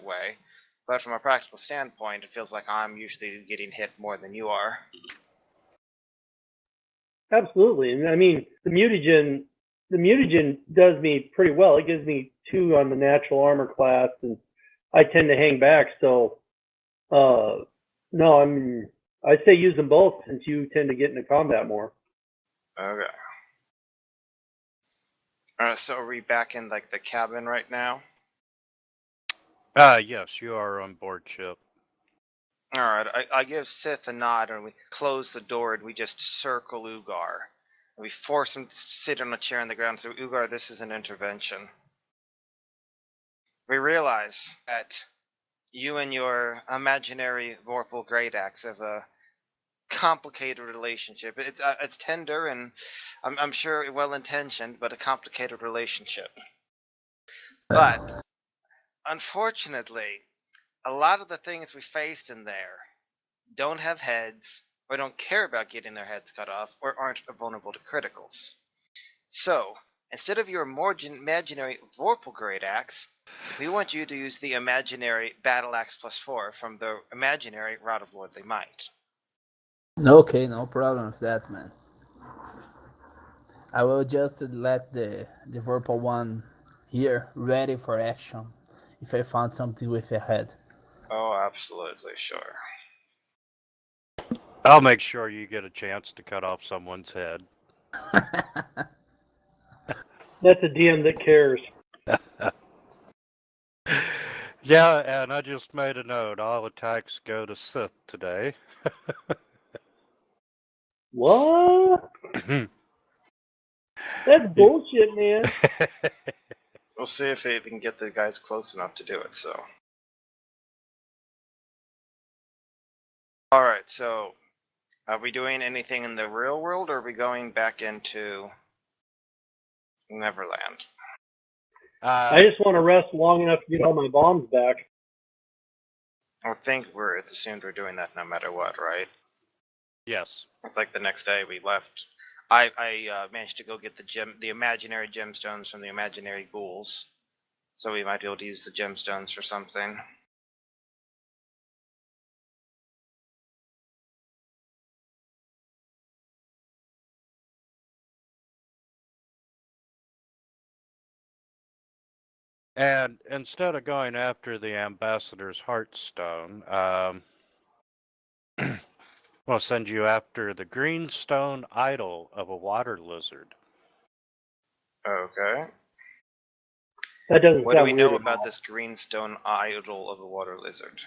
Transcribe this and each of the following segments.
way. But from a practical standpoint, it feels like I'm usually getting hit more than you are. Absolutely. And I mean, the mutagen does me pretty well. It gives me 2 on the natural armor class, and I tend to hang back. So, no, I say use them both since you tend to get into combat more. Okay. So are we back in like the cabin right now? Yes, you are on board ship. Alright, I give Sith a nod and we close the door and we just circle Ugar. And we force him to sit on a chair on the ground. So Ugar, this is an intervention. We realize that you and your imaginary Vorpal Great Axe have a complicated relationship. It's tender and I'm sure well intentioned, but a complicated relationship. But unfortunately, a lot of the things we faced in there don't have heads, or don't care about getting their heads cut off, or aren't vulnerable to criticals. So, instead of your more imaginary Vorpal Great Axe, we want you to use the imaginary Battle Axe +4 from the imaginary Rod of Lordly Might. Okay, no problem with that, man. I will just let the Vorpal one here ready for action if I found something with a head. Oh, absolutely, sure. I'll make sure you get a chance to cut off someone's head. That's a DM that cares. Yeah, and I just made a note. All attacks go to Sith today. What? That's bullshit, man. We'll see if they can get the guys close enough to do it, so. Alright, so are we doing anything in the real world, or are we going back into Neverland? I just want to rest long enough to get all my bombs back. I think it's assumed we're doing that no matter what, right? Yes. It's like the next day we left. I managed to go get the imaginary gemstones from the imaginary ghouls, so we might be able to use the gemstones for something. And instead of going after the ambassador's heartstone, we'll send you after the greenstone idol of a water lizard. Okay. That doesn't What do sound we know weird at about all. this greenstone idol of a water lizard?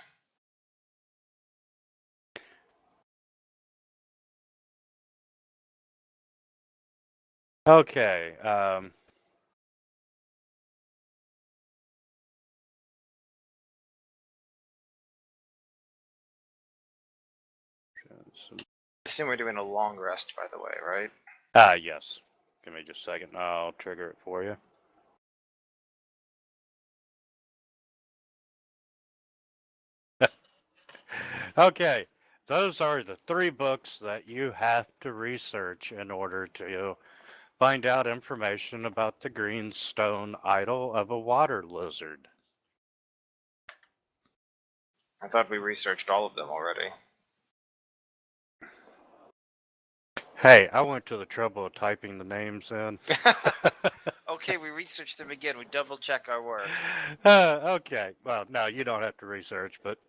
Okay. I assume we're doing a long rest, by the way, right? Yes. Give me just a second. I'll trigger it for you. Okay. Those are the 3 books that you have to research in order to find out information about the greenstone idol of a water lizard. I thought we researched all of them already. Hey, I went to the trouble of typing the names in. Okay, we researched them again. We double check our work. Okay. Well, no, you don't have to research, but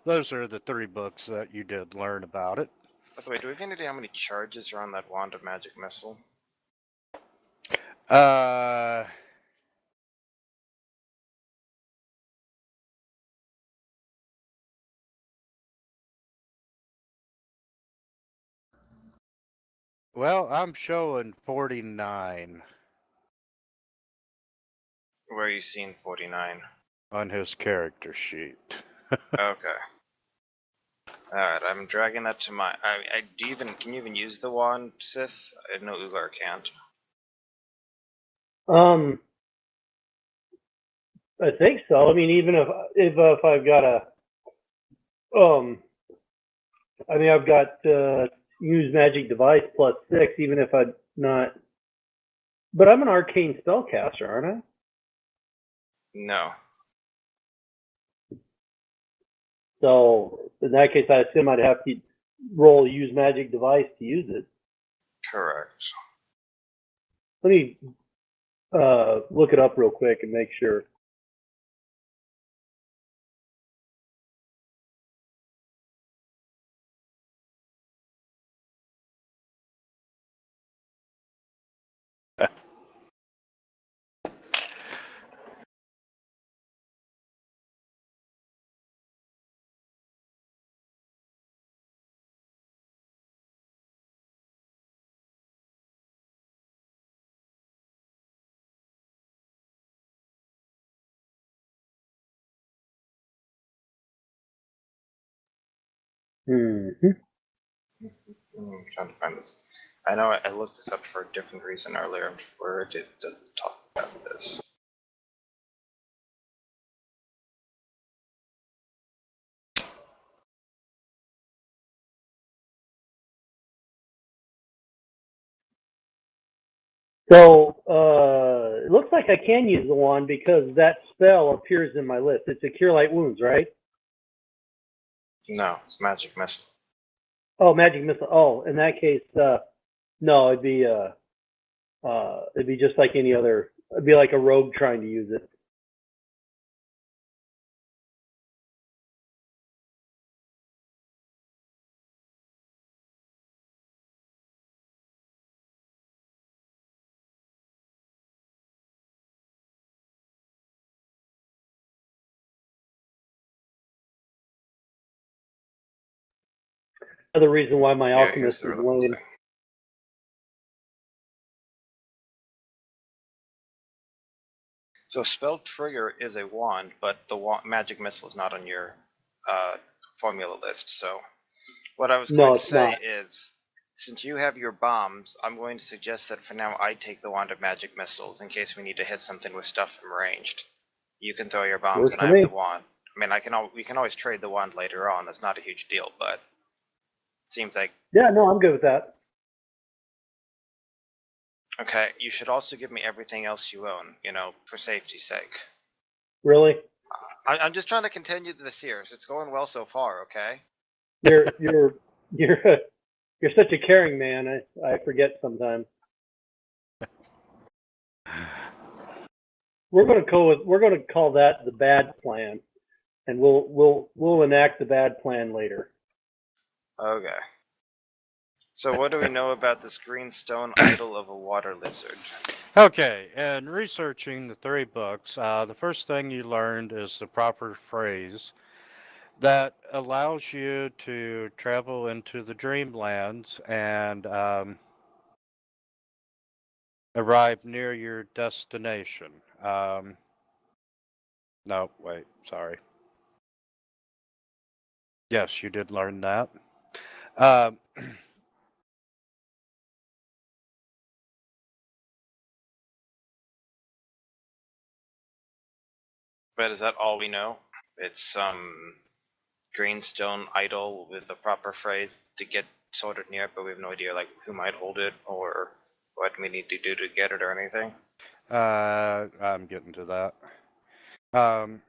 those are the 3 books that you did learn about it. By the way, do we have any idea how many charges are on that wand of magic missile? Well, I'm showing 49 Where are you seeing 49? on his character sheet. Okay. Alright, I'm dragging that to my... can you even use the wand, Sith? I know Ugar can't. I think so. I mean, even if I've got I've got use magic device +6, even if I'm not. But I'm an arcane spellcaster, aren't I? No. So in that case, I assume I'd have to roll use magic device to use it. Correct. Let me look it up real quick and make sure. Mm-hmm. I'm trying to find this. I know I looked this up for a different reason earlier, where it doesn't talk about this. So it looks like I can use the wand because that spell appears in my list. It's a Cure Light Wounds, right? No, it's magic missile. Oh, Magic Missile. Oh, in that case, no, it'd be just like any other. It'd be like a rogue trying to use it. Another reason why my Yeah, here's alchemist the is relevant lame. thing. So spell trigger is a wand, but the magic missile is not on your formula list. So what I was No, going to it's say not. is, since you have your bombs, I'm going to suggest that for now I take the wand of magic missiles in case we need to hit something with stuff from ranged. You can throw your bombs Works and for I have the me. wand. I mean, we can always trade the wand later on. That's not a huge deal, but it seems like Yeah, no, I'm good with that. okay. You should also give me everything else you own. For safety's sake. Really, I'm just trying to continue the series. It's going well so far. Okay. you're you're such a caring man. I forget sometimes. We're going to call that the bad plan, and we'll enact the bad plan later. Okay. So what do we know about this green stone idol of a water lizard? Okay, and researching the 3 books, the first thing you learned is the proper phrase that allows you to travel into the dreamlands and arrive near your destination. No, wait, sorry. Yes, you did learn that. Um, But is that all we know? It's some greenstone idol with a proper phrase to get sorted near it, but we have no idea who might hold it or what we need to do to get it or anything. I'm getting to that. Um,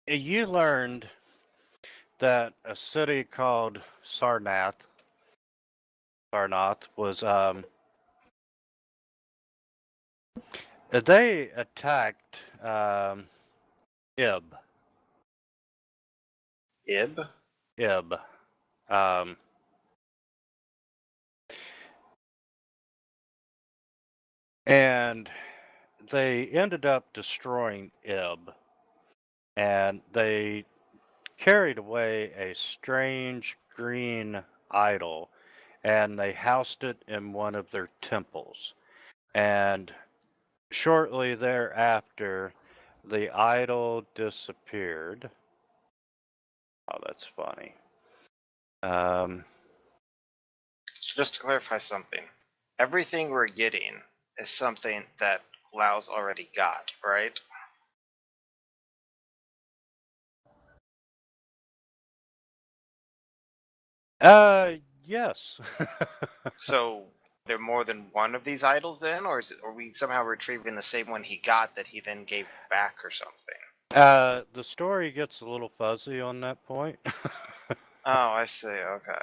you learned that a city called Sarnath was they attacked Ib. Ib? Ib. Um, and they ended up destroying Ib, and they carried away a strange green idol, and they housed it in one of their temples. And shortly thereafter, the idol disappeared. Oh, that's funny. Just to clarify something, everything we're getting is something that Lau's already got, right? Yes. So there more than one of these idols then, or are we somehow retrieving the same one he got that he then gave back or something? The story gets a little fuzzy on that point. Oh, I see. Okay.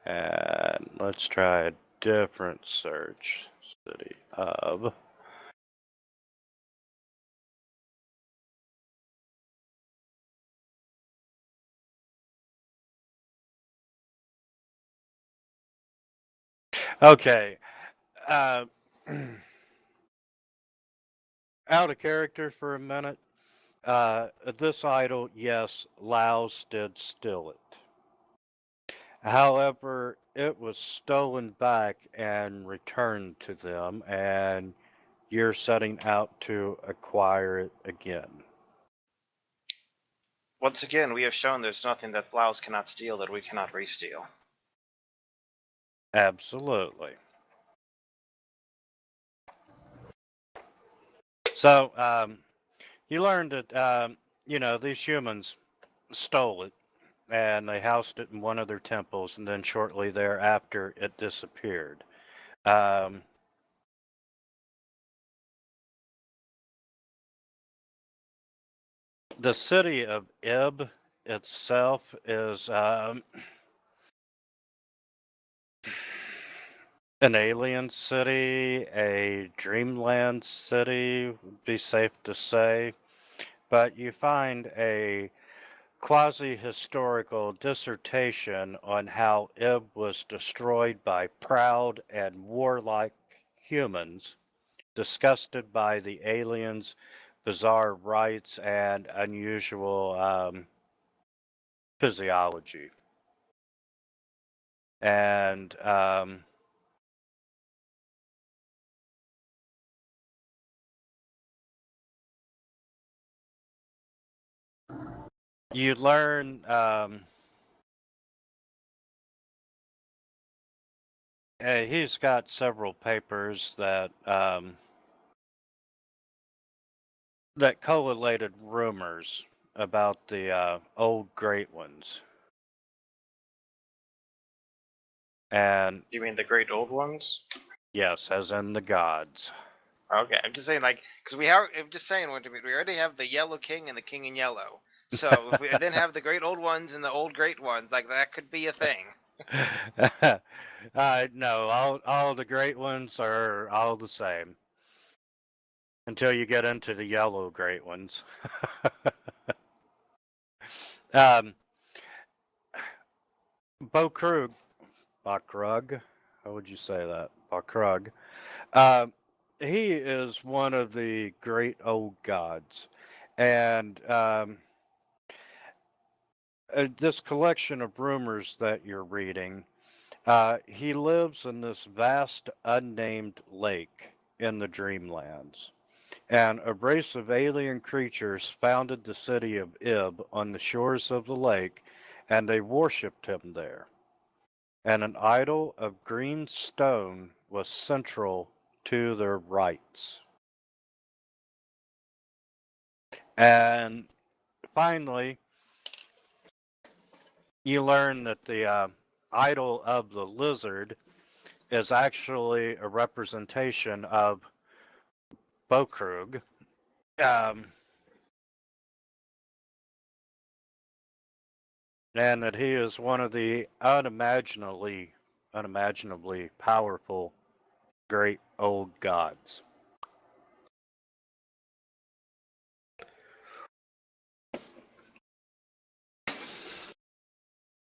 And let's try a different search. City of. Okay. Uh, out of character for a minute. This idol, yes, Laos did steal it. However, it was stolen back and returned to them, and you're setting out to acquire it again. Once again, we have shown there's nothing that Laos cannot steal that we cannot re-steal. Absolutely. So, you learned that, these humans stole it and they housed it in one of their temples, and then shortly thereafter it disappeared. Um, the city of Ib itself is an alien city, a dreamland city, would be safe to say. But you find a quasi-historical dissertation on how Ib was destroyed by proud and warlike humans, disgusted by the aliens' bizarre rites and unusual physiology. And you learn he's got several papers that collated rumors about the old great ones. And You mean the great old ones? yes, as in the gods. Okay, I'm just saying, like, because I'm just saying, Wintermute, we already have the Yellow King and the King in Yellow. So if we then have the great old ones and the old great ones, like that could be a thing. No, all the great ones are all the same until you get into the yellow great ones. um, Bokrug, Bakrug, how would you say that? Bakrug. Um, he is one of the great old gods, and this collection of rumors that you're reading. He lives in this vast unnamed lake in the Dreamlands, and a race of alien creatures founded the city of Ib on the shores of the lake, and they worshipped him there. And an idol of green stone was central to their rites. And finally, you learn that the idol of the lizard is actually a representation of Bokrug. Um, and that he is one of the unimaginably powerful great old gods.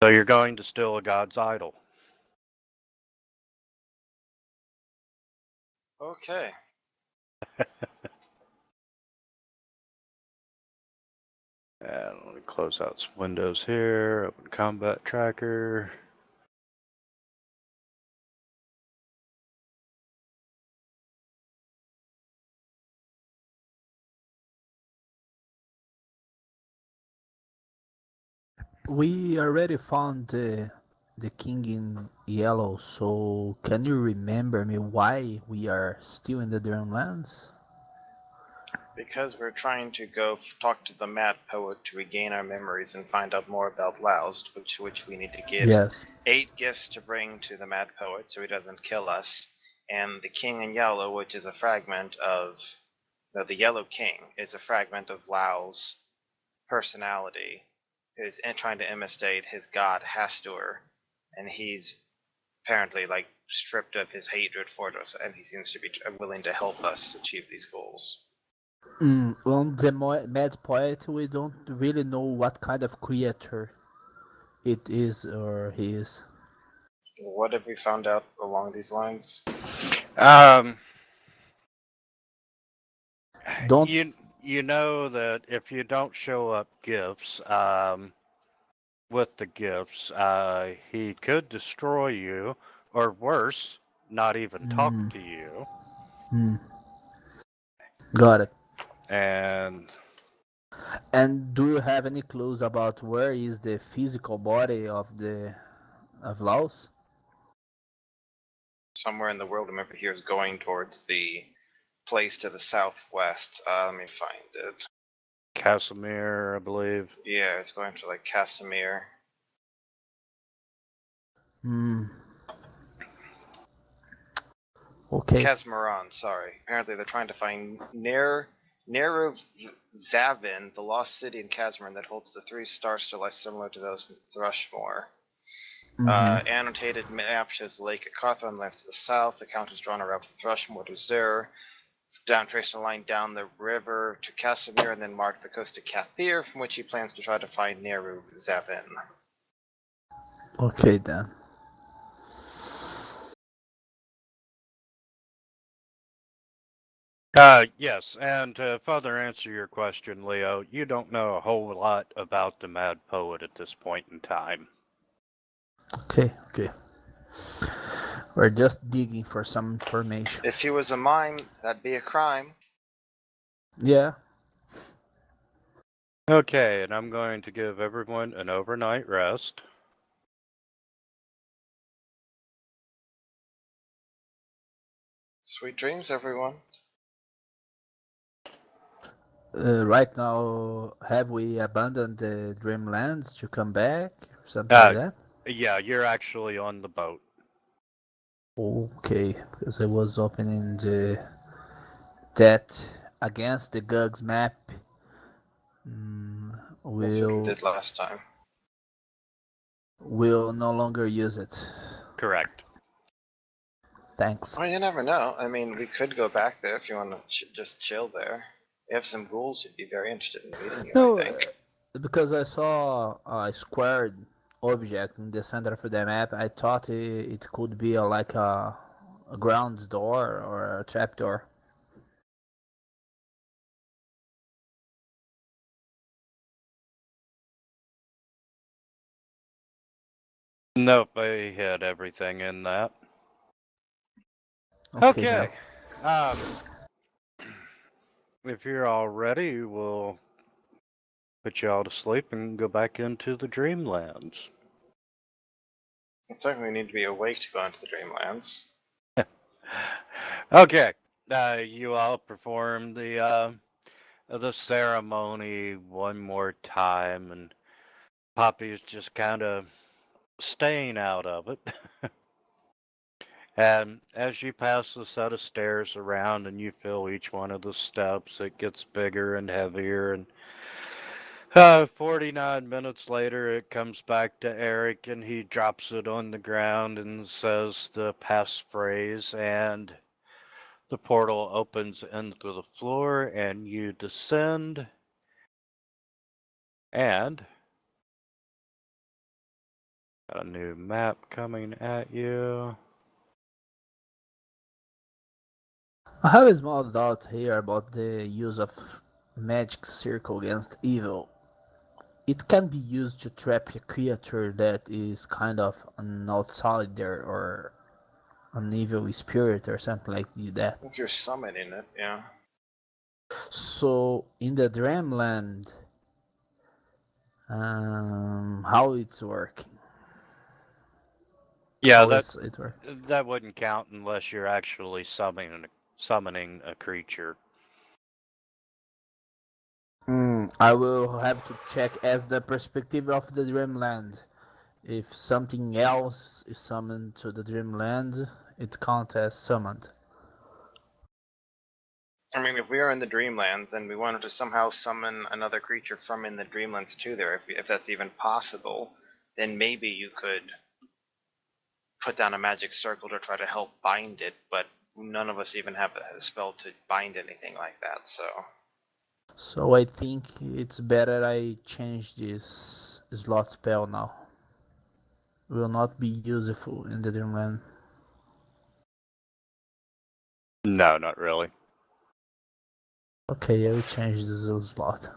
So you're going to steal a god's idol. Okay. And let me close out some windows here, open combat tracker. We already found the king in yellow, so can you remember me why we are still in the Dreamlands? Because we're trying to go talk to the Mad Poet to regain our memories and find out more about Laust, which we need to get Yes. 8 gifts to bring to the Mad Poet so he doesn't kill us, and the King in Yellow, which is a fragment of... No, the Yellow King is a fragment of Lau's personality, who's trying to imitate his god Hastur, and he's apparently like stripped of his hatred for us, and he seems to be willing to help us achieve these goals. On the Mad Poet, we don't really know what kind of creature it is or he is. What have we found out along these lines? Don't. You know that if you don't show up gifts, with the gifts, he could destroy you, or worse, not even talk to you. Got it. And And do you have any clues about where is the physical body of Laos? Somewhere in the world, remember, here is going towards the place to the southwest. Let me find it. Casimir, I believe. Yeah, it's going to like Casimir. Okay. Casmaron, sorry. Apparently they're trying to find Neru Zavin, the lost city in Casmaron that holds the 3 star stellates similar to those in Thrushmore. Annotated map shows the lake at Carthon lands to the south. The count is drawn around from Thrushmore to Zur. Down tracing a line down the river to Casimir, and then mark the coast to Kathir, from which he plans to try to find Neru Zavin. Okay then. Yes, and to further answer your question, Leo, you don't know a whole lot about the Mad Poet at this point in time. Okay. We're just digging for some information. If he was a mime, that'd be a crime. Yeah. Okay, and I'm going to give everyone an overnight rest. Sweet dreams, everyone. Right now, have we abandoned the Dreamlands to come back? Something like that? Yeah, you're actually on the boat. Okay, because I was opening that against the Gugs map. That's what we did last time. We'll no longer use it. Correct. Thanks. Well, you never know. I mean, we could go back there if you want to just chill there. You have some ghouls who'd be very interested in meeting you, No, I think. because I saw a squared object in the center of the map, I thought it could be like a ground door or a trapdoor. Nope, I had everything in that. Okay. Okay. If you're all ready, we'll put you all to sleep and go back into the Dreamlands. It's like we need to be awake to go into the Dreamlands. Okay. You all perform the ceremony one more time, and Poppy's just kind of staying out of it. And as you pass the set of stairs around and you feel each one of the steps, it gets bigger and heavier. And 49 minutes later, it comes back to Eric and he drops it on the ground and says the passphrase, and the portal opens into the floor and you descend. And got a new map coming at you. I have a small doubt here about the use of magic circle against evil. It can be used to trap a creature that is kind of an outsider or an evil spirit or something like that. If you're summoning it, yeah. So in the Dreamland, how it's working? Yeah, How does it work? that wouldn't count unless you're actually summoning a creature. I will have to check as the perspective of the dreamland. If something else is summoned to the dreamland, it counts as summoned. I mean, if we are in the Dreamlands and we wanted to somehow summon another creature from in the Dreamlands to there, if that's even possible, then maybe you could put down a magic circle to try to help bind it, but none of us even have a spell to bind anything like that, so. So I think it's better I change this slot spell now. Will not be useful in the dreamland. No, not really. Okay, I will change this slot.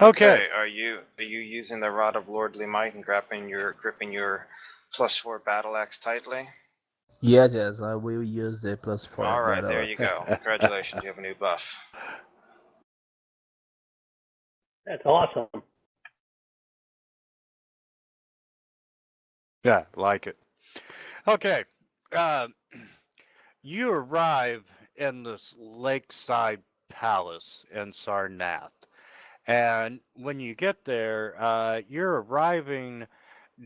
Okay. Are you using the Rod of Lordly Might and gripping your +4 battle axe tightly? Yes, I will use the +4 Alright, battle there you axe. go. Congratulations, you have a new buff. That's awesome. Yeah, like it. Okay. Uh, you arrive in this lakeside palace in Sarnath. And when you get there, you're arriving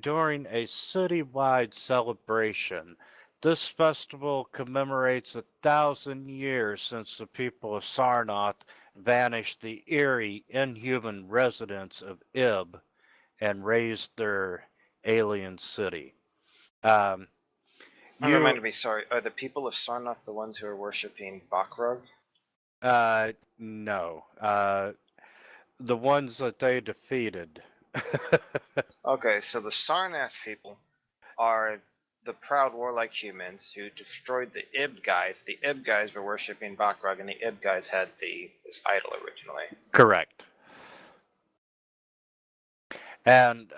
during a citywide celebration. This festival commemorates 1,000 years since the people of Sarnath vanished the eerie, inhuman residents of Ib and raised their alien city. Um, you, Reminded me, sorry, are the people of Sarnath the ones who are worshipping Bakrug? no, the ones that they defeated. Okay, so the Sarnath people are the proud warlike humans who destroyed the Ib guys. The Ib guys were worshipping Bakrug, and the Ib guys had this idol originally. Correct. And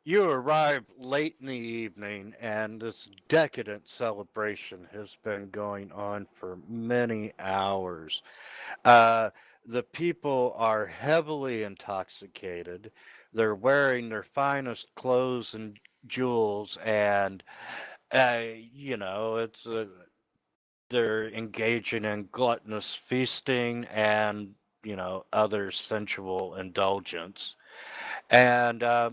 you arrive late in the evening, and this decadent celebration has been going on for many hours. Uh, the people are heavily intoxicated. They're wearing their finest clothes and jewels, and it's they're engaging in gluttonous feasting and other sensual indulgence. And they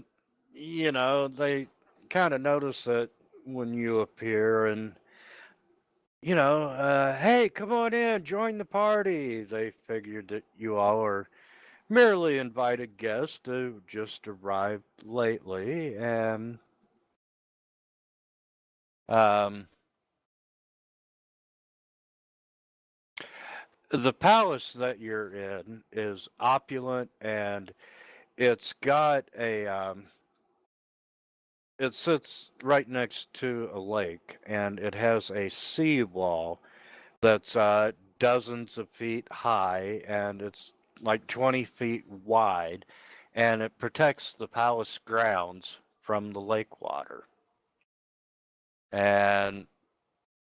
kind of notice that when you appear and hey, come on in, join the party. They figured that you all are merely invited guests who just arrived lately, and um, the palace that you're in is opulent, and it's got it sits right next to a lake, and it has a sea wall that's dozens of feet high, and it's like 20 feet wide, and it protects the palace grounds from the lake water. And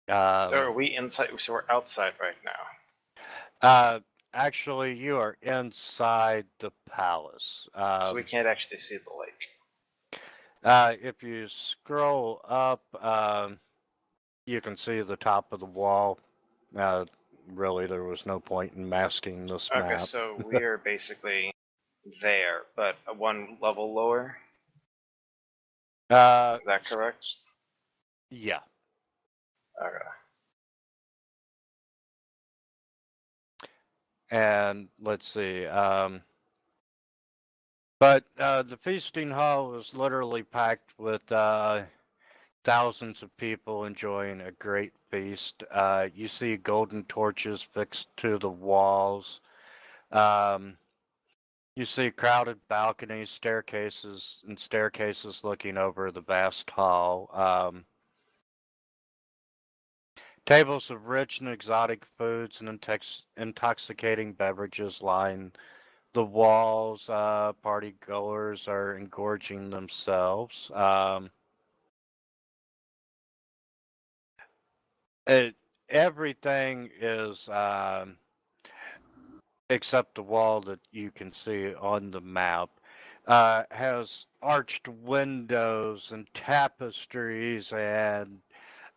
So are we inside? So we're outside right now. uh, actually, you are inside the palace. So we can't actually see the lake. If you scroll up, you can see the top of the wall. Uh, really, there was no point in masking this Okay, map. so we are basically there, but one level lower. Is that correct? Yeah. Okay. And let's see. But the feasting hall is literally packed with thousands of people enjoying a great feast. You see golden torches fixed to the walls. Um, you see crowded balconies, staircases looking over the vast hall. Tables of rich and exotic foods and intoxicating beverages line the walls. Party goers are engorging themselves. It, everything is except the wall that you can see on the map has arched windows and tapestries and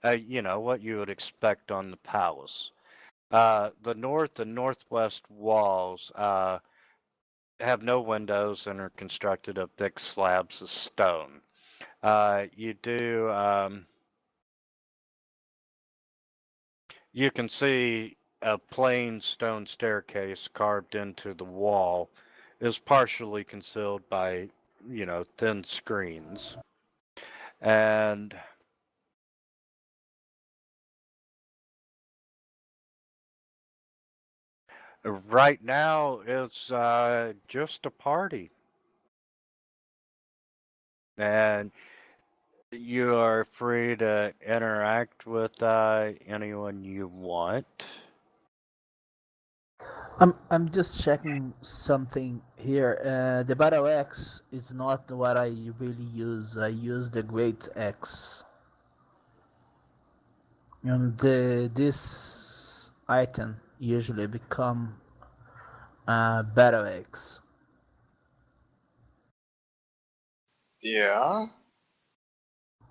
what you would expect on the palace. The north and northwest walls have no windows and are constructed of thick slabs of stone. You do. You can see a plain stone staircase carved into the wall is partially concealed by, thin screens. And right now, it's just a party. And you are free to interact with anyone you want. I'm just checking something here. The Battle X is not what I really use. I use the Great X. And this item usually become Battle X. Yeah.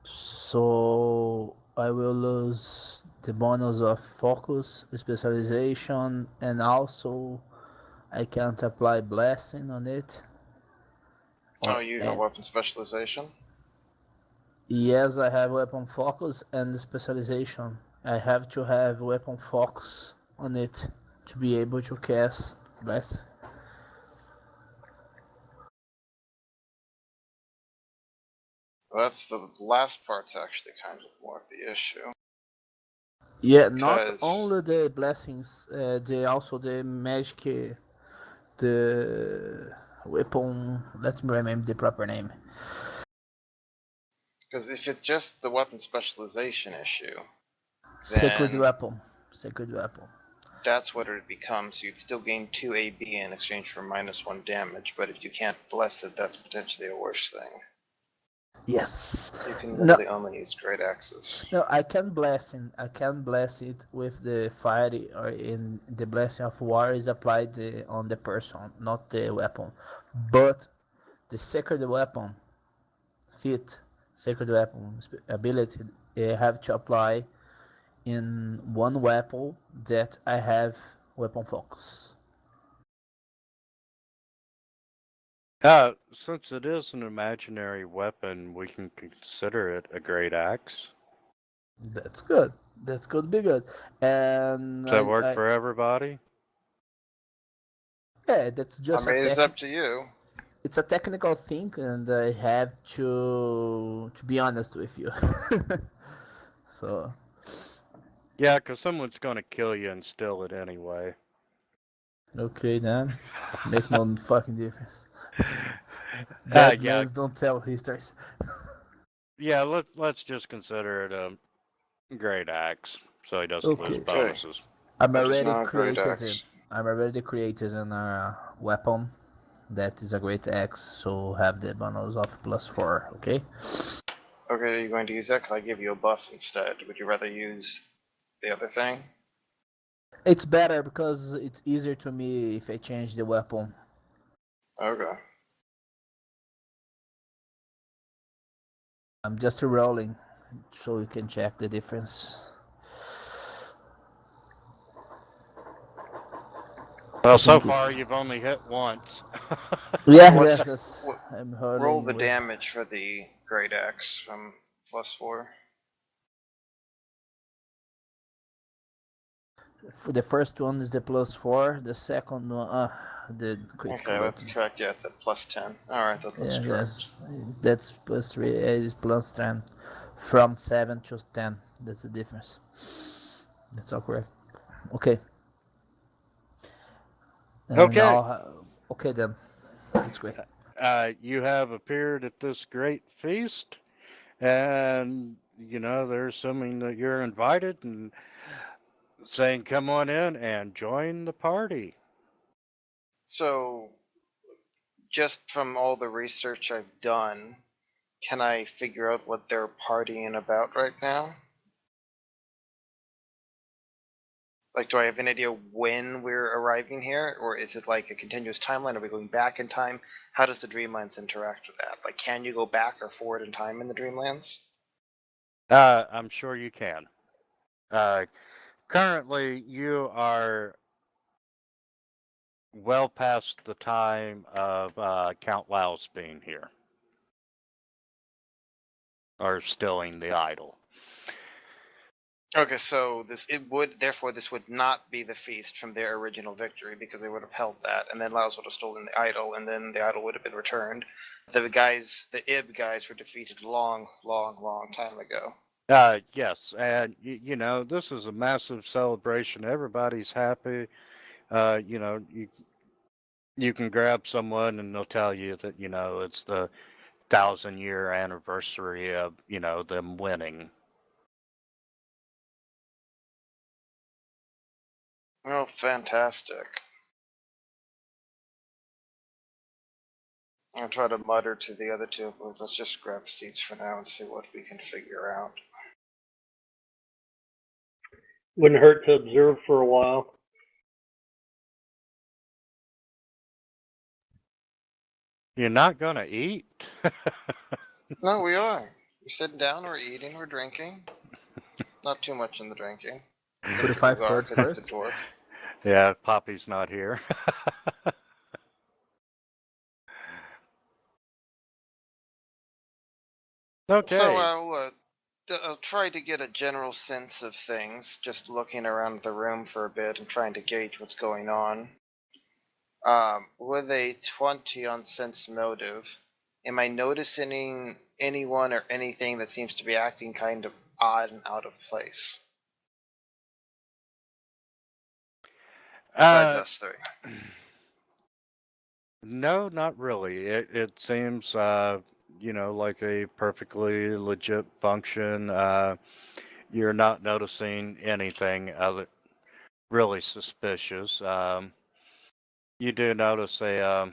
So I will lose the bonus of focus, specialization, and also I can't apply blessing on it. Oh, you have weapon specialization? Yes, I have weapon focus and specialization. I have to have weapon focus on it to be able to cast bless. That's the last part's actually kind of more of the issue. Yeah, not Because only the blessings, also the magic, the weapon. Let me remember the proper name. if it's just the weapon specialization issue, Sacred then weapon. Sacred weapon. that's what it would become. So you'd still gain 2 AB in exchange for -1 damage, but if you can't bless it, that's potentially a worse thing. Yes. You can No, literally only use great axes. no, I can bless it. I can bless it with the fire, or in the blessing of war is applied on the person, not the weapon. But the sacred weapon, sacred weapon ability, I have to apply in one weapon that I have weapon focus. Since it is an imaginary weapon, we can consider it a great axe. That's good. That's good to be good. And Does that work for everybody? yeah, that's just it's up to you. it's a technical thing, and I have to be honest with you. So Yeah, because someone's going to kill you and steal it anyway. okay then, make no fucking difference. Bad Yeah. mans don't tell histories. Yeah, let's just consider it a great axe, so he doesn't lose Okay, bonuses. I'm But it's already not a great created. axe. I'm already created a weapon that is a great axe, so have the bonus of +4. Okay. Okay, are you going to use that? Because I give you a buff instead. Would you rather use the other thing? It's better because it's easier to me if I change the weapon. Okay. I'm just rolling, so you can check the difference. Well, so far you've only hit once. Yeah, What's yes. I'm roll rolling the with. damage for the great axe from +4. For the first one is the +4. The second one, the critical. Okay, that's correct. Yeah, it's at +10. Alright, that looks correct. That's +3. It is +10. From 7 to 10. That's the difference. That's all correct. Okay. And Okay. okay then. That's great. You have appeared at this great feast, and they're assuming that you're invited and saying, "Come on in and join the party." So, just from all the research I've done, can I figure out what they're partying about right now? Like, do I have an idea when we're arriving here, or is it like a continuous timeline? Are we going back in time? How does the Dreamlands interact with that? Like, can you go back or forward in time in the Dreamlands? I'm sure you can. currently you are well past the time of Count Laos being here. Or stilling the idol. Okay, so this would not be the feast from their original victory because they would have held that, and then Laos would have stolen the idol, and then the idol would have been returned. The Ib guys were defeated long time ago. Yes, and you know, this is a massive celebration. Everybody's happy. You know, you can grab someone and they'll tell you that, you know, it's the 1,000-year anniversary of, you know, them winning. Oh, fantastic. I'll try to mutter to the other two, but let's just grab seats for now and see what we can figure out. Wouldn't hurt to observe for a while. You're not gonna eat? No, we are. We're sitting down, we're eating, we're drinking. Not too much in the drinking. Some people 45 are, third because he's a first. dwarf. Yeah, Poppy's not here. Okay. So I'll try to get a general sense of things, just looking around the room for a bit and trying to gauge what's going on. With a 20 on sense motive, am I noticing anyone or anything that seems to be acting kind of odd and out of place? Besides us three. No, not really. It seems you know, like a perfectly legit function. You're not noticing anything other really suspicious. You do notice a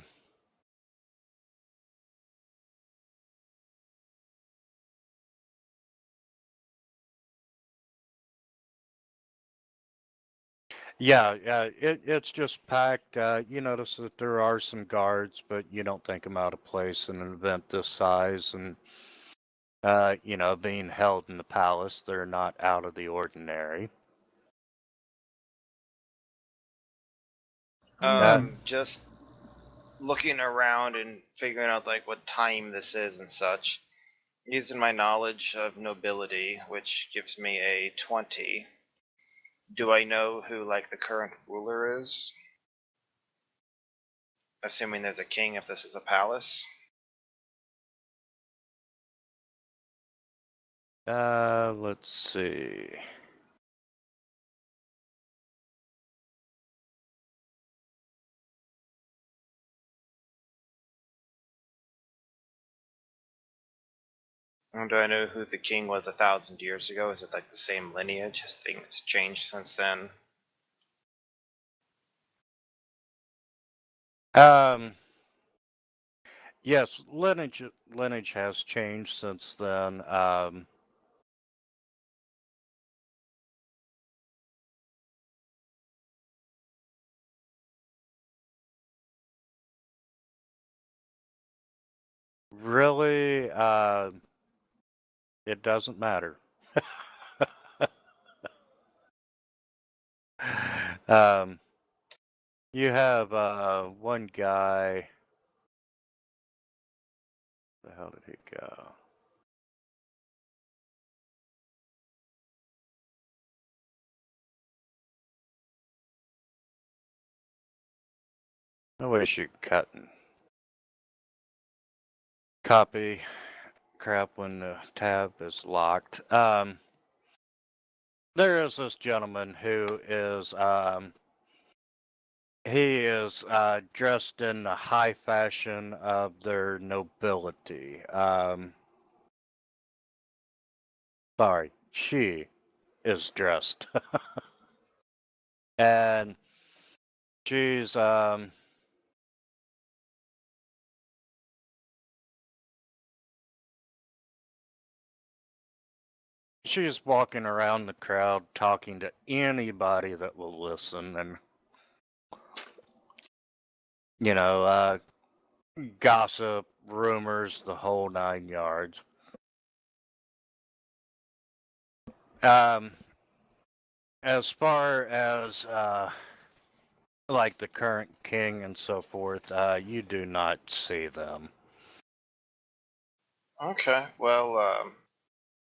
yeah, it's just packed. You notice that there are some guards, but you don't think them out of place in an event this size, and you know, being held in the palace, they're not out of the ordinary. Just looking around and figuring out like what time this is and such. Using my knowledge of nobility, which gives me a 20. Do I know who like the current ruler is? Assuming there's a king if this is a palace. Let's see. And do I know who the king was 1,000 years ago? Is it like the same lineage? Has things changed since then? Yes, lineage has changed since then. Really, it doesn't matter. um, you have one guy. Where the hell did he go? I wish you could cut and copy crap when the tab is locked. There is this gentleman who is he is dressed in the high fashion of their nobility. Sorry, she is dressed, and she's she's walking around the crowd talking to anybody that will listen, and you know, gossip, rumors, the whole 9 yards. Um, as far as like the current king and so forth, you do not see them Okay, well,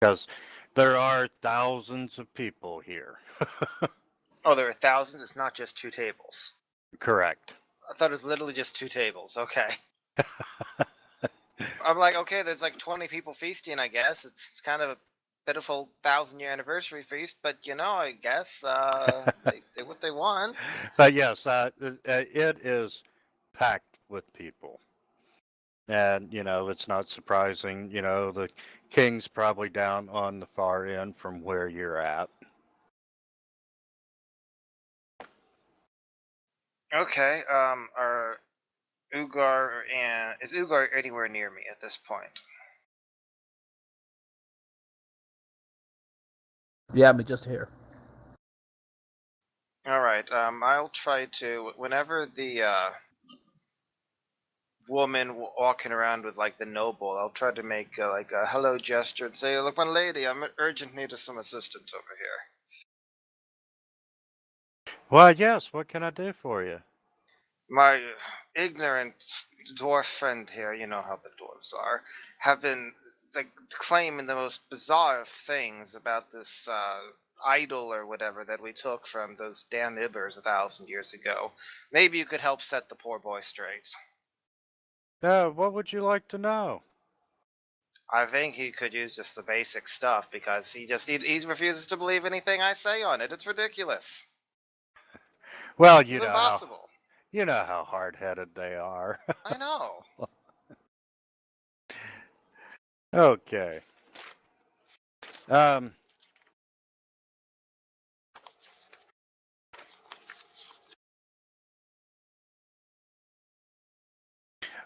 because there are thousands of people here. oh, there are thousands. It's not just 2 tables. Correct. I thought it was literally just 2 tables. Okay. I'm like, okay, there's like 20 people feasting. I guess it's kind of a pitiful 1,000-year anniversary feast, but I guess they do what they want. But yes, it is packed with people. And, it's not surprising, the king's probably down on the far end from where you're at. Okay. Are is Ugar anywhere near me at this point? Yeah, I'm just here. All right. I'll try to whenever the woman walking around with like the noble, I'll try to make like a hello gesture and say, "Look, my lady, I'm in urgent need of some assistance over here." Well, yes, what can I do for you? My ignorant dwarf friend here, you know how the dwarves are, have been like claiming the most bizarre things about this idol or whatever that we took from those damn Ibbers 1,000 years ago. Maybe you could help set the poor boy straight. What would you like to know? I think he could use just the basic stuff because he refuses to believe anything I say on it. It's ridiculous. Well, It's impossible. you know how hard-headed they are. I know. Okay. Um,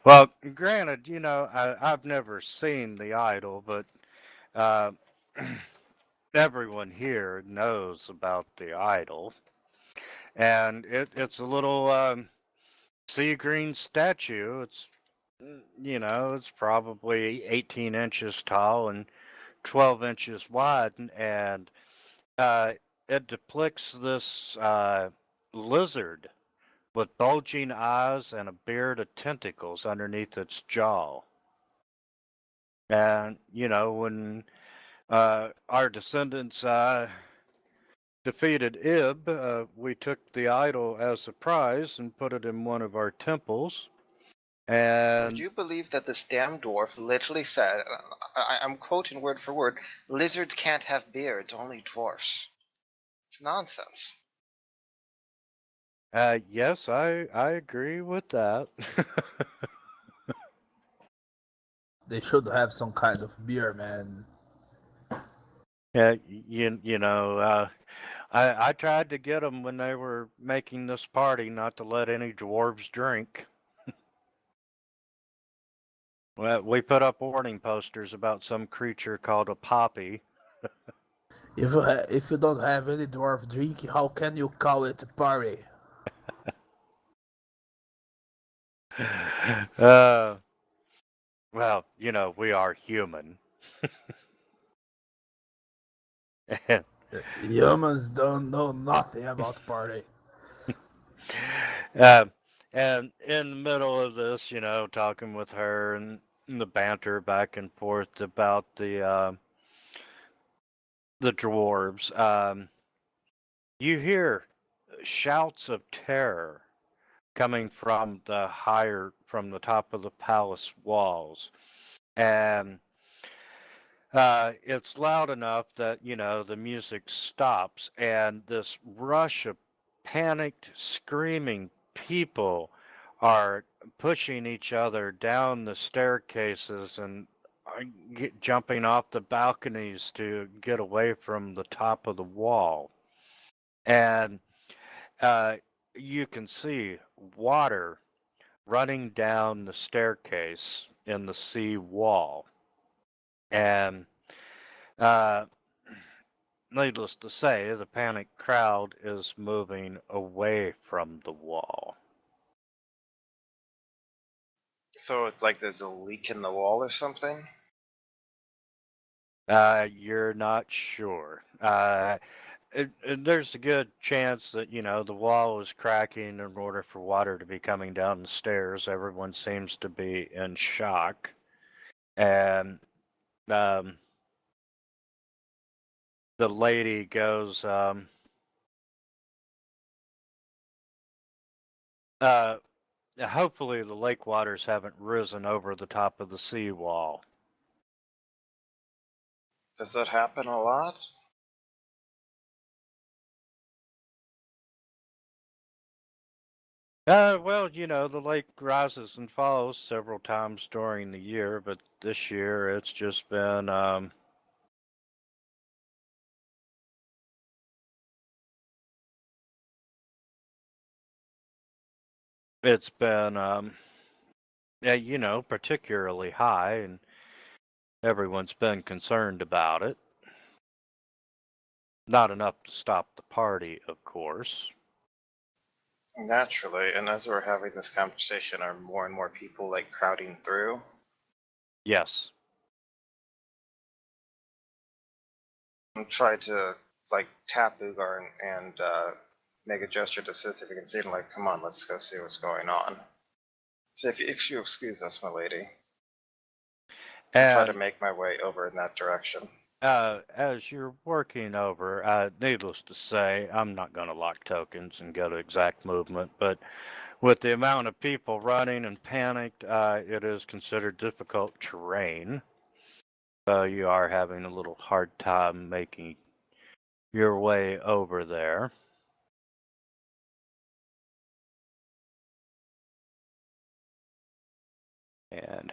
well, granted, I've never seen the idol, but uh, everyone here knows about the idol. And it's a little sea green statue. It's probably 18 inches tall and 12 inches wide, and uh, it depicts this lizard with bulging eyes and a beard of tentacles underneath its jaw. And, when our descendants defeated Ib, we took the idol as a prize and put it in one of our temples. Would And you believe that this damn dwarf literally said, I'm quoting word for word, lizards can't have beards, only dwarfs. It's nonsense. yes, I agree with that. They should have some kind of beer, man. Yeah, I tried to get them when they were making this party not to let any dwarves drink. Well, we put up warning posters about some creature called a poppy. If you don't have any dwarf drink, how can you call it a party? uh, well, we are human. Humans don't know nothing about party. Uh, and in the middle of this, talking with her and the banter back and forth about the dwarves, you hear shouts of terror coming from the top of the palace walls, and it's loud enough that the music stops, and this rush of panicked, screaming people are pushing each other down the staircases and jumping off the balconies to get away from the top of the wall. And uh, you can see water running down the staircase in the sea wall. And uh, needless to say, the panicked crowd is moving away from the wall. So it's like there's a leak in the wall or something? You're not sure. there's a good chance that, the wall is cracking in order for water to be coming down the stairs. Everyone seems to be in shock. And the lady goes, hopefully the lake waters haven't risen over the top of the seawall. Does that happen a lot? Well, the lake rises and falls several times during the year, but this year it's just been, it's been, yeah, particularly high, and everyone's been concerned about it. Not enough to stop the party, of course. Naturally, and as we're having this conversation, are more and more people like crowding through? Yes. And try to like tap Ugar and make a gesture to Sith if you can see him, like, come on, let's go see what's going on. So if you excuse us, my lady, I'll try to And make my way over in that direction. as you're working over, needless to say, I'm not going to lock tokens and go to exact movement, but with the amount of people running and panicked, it is considered difficult terrain. So you are having a little hard time making your way over there. And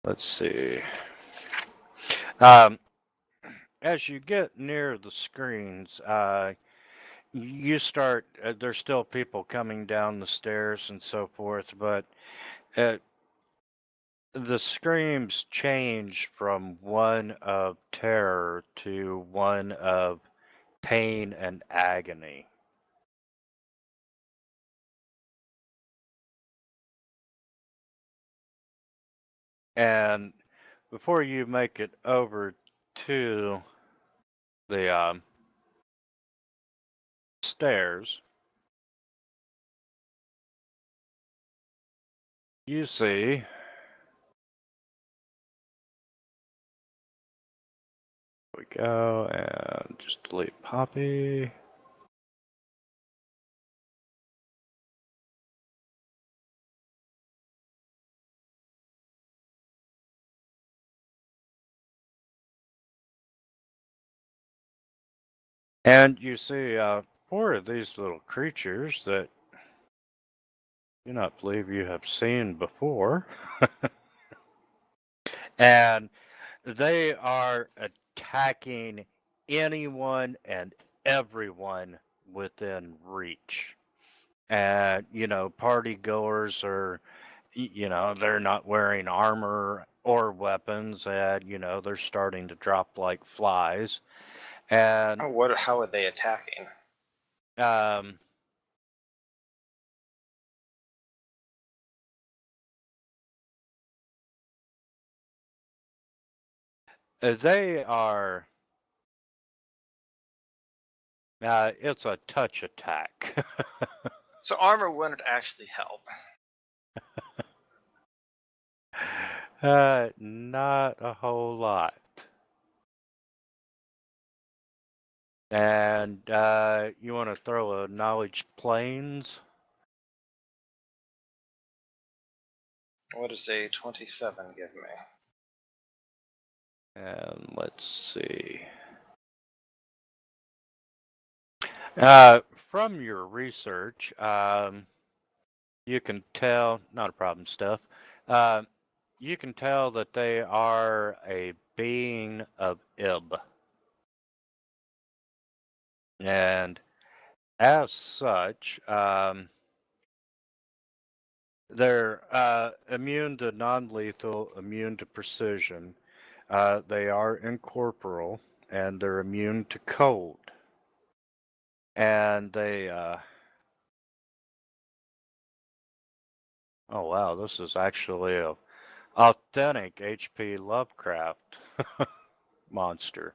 let's see. As you get near the screens, you start, there's still people coming down the stairs and so forth, but uh, the screams change from one of terror to one of pain and agony. And before you make it over to the stairs, you see we go and just delete Poppy. And you see four of these little creatures that you do not believe you have seen before. And they are attacking anyone and everyone within reach. And, party goers are, they're not wearing armor or weapons, and, they're starting to drop like flies. And Oh, how are they attacking? um, they are, it's a touch attack. So armor wouldn't actually help. Not a whole lot. And you want to throw a knowledge planes? What does a 27 give me? And let's see. From your research, you can tell, not a problem, Steph. You can tell that they are a being of Ib. And as such, they're immune to non-lethal, immune to precision. They are incorporeal, and they're immune to cold. And they, oh wow, this is actually a authentic H.P. Lovecraft. monster.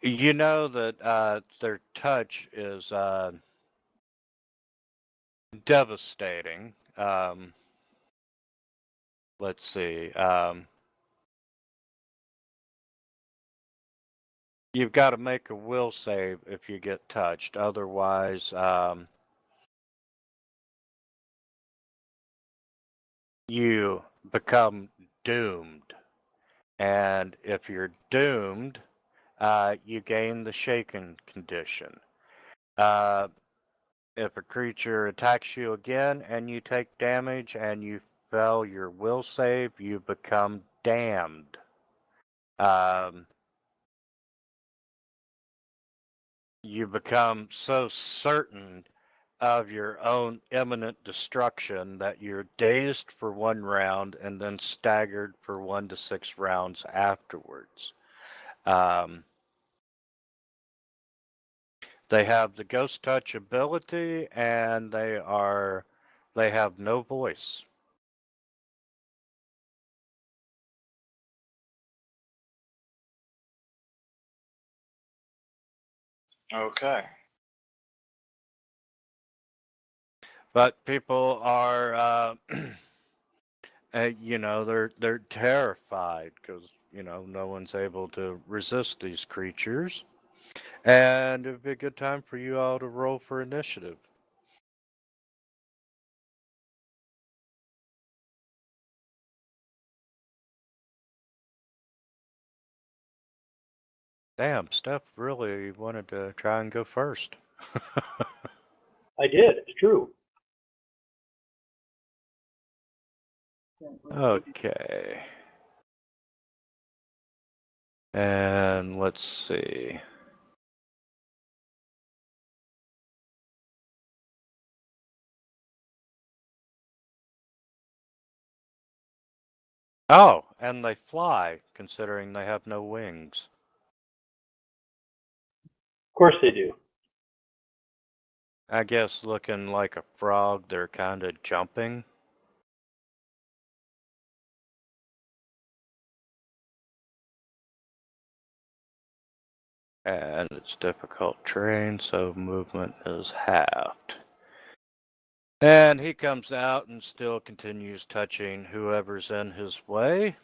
You know that their touch is devastating. Let's see. You've got to make a will save if you get touched. Otherwise, you become doomed. And if you're doomed, you gain the shaken condition. If a creature attacks you again and you take damage and you fail your will save, you become damned. You become so certain of your own imminent destruction that you're dazed for 1 round and then staggered for 1 to 6 rounds afterwards. They have the ghost touch ability and they have no voice. Okay. But people are they're terrified because no one's able to resist these creatures, and it'd be a good time for you all to roll for initiative. Damn, Steph really wanted to try and go first. I did. It's true. Okay. And let's see. Oh, and they fly, considering they have no wings. Of course they do. I guess looking like a frog, they're kind of jumping. And it's difficult terrain, so movement is halved. And he comes out and still continues touching whoever's in his way.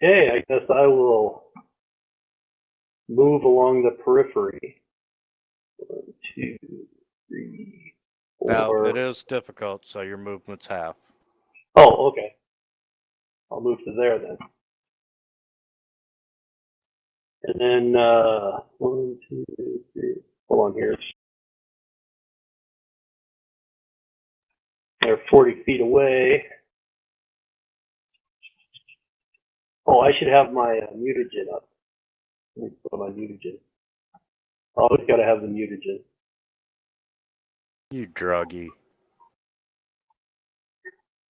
Okay, I guess I will move along the periphery. 1, 2, 3, 4. Now, it is difficult, so your movement's half. Oh, okay. I'll move to there then. And then 1, 2, 3. Hold on here. They're 40 feet away. Oh, I should have my mutagen up. Let me put my mutagen. Always got to have the mutagen. You druggie.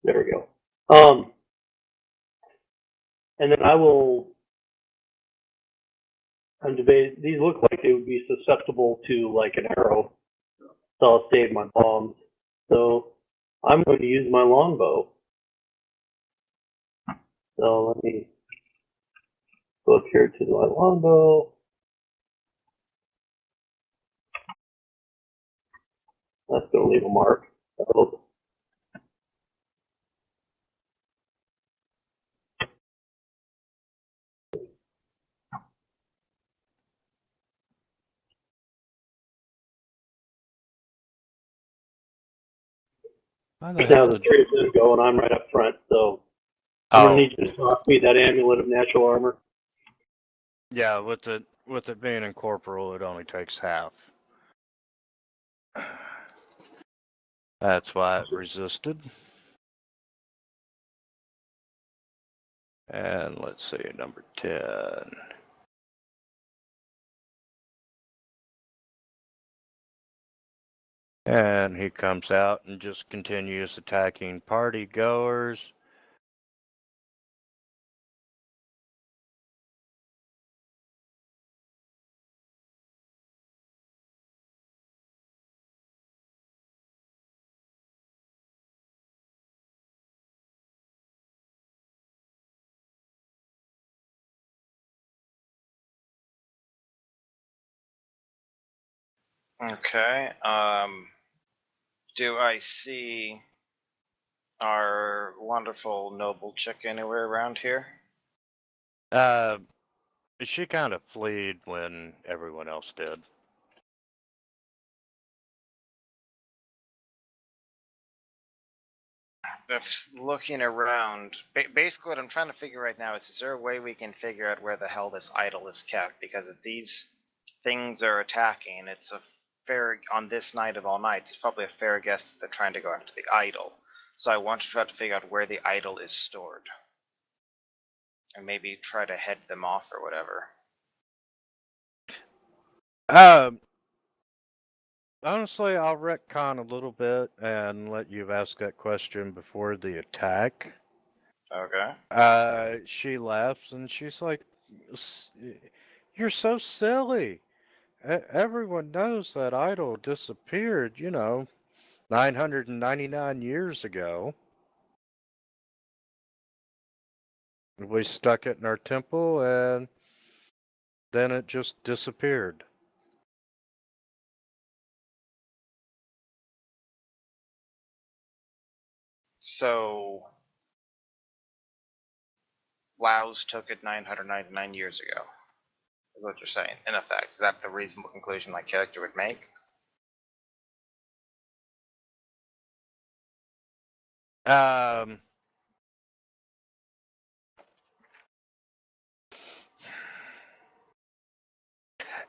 There we go. And then I will. These look like they would be susceptible to like an arrow, so I'll save my bombs. So I'm going to use my longbow. So let me go up here to my longbow. That's going to leave a mark. So, Why the now hell the did... 3 of them go, and I'm right up front. So I'm going to need you to toss me that amulet of natural armor. Yeah, with it being incorporeal, it only takes half. That's why it resisted. And let's see, number 10. And he comes out and just continues attacking party goers. Okay. Do I see our wonderful noble chick anywhere around here? She kind of fled when everyone else did. If looking around, basically what I'm trying to figure right now is there a way we can figure out where the hell this idol is kept? Because if these things are attacking, it's a fair, on this night of all nights, it's probably a fair guess that they're trying to go after the idol. So I want to try to figure out where the idol is stored. And maybe try to head them off or whatever. Honestly, I'll retcon a little bit and let you ask that question before the attack. Okay. She laughs and she's like, "You're so silly. Everyone knows that idol disappeared, 999 years ago. We stuck it in our temple and then it just disappeared." So Laos took it 999 years ago. Is what you're saying, in effect. Is that the reasonable conclusion my character would make?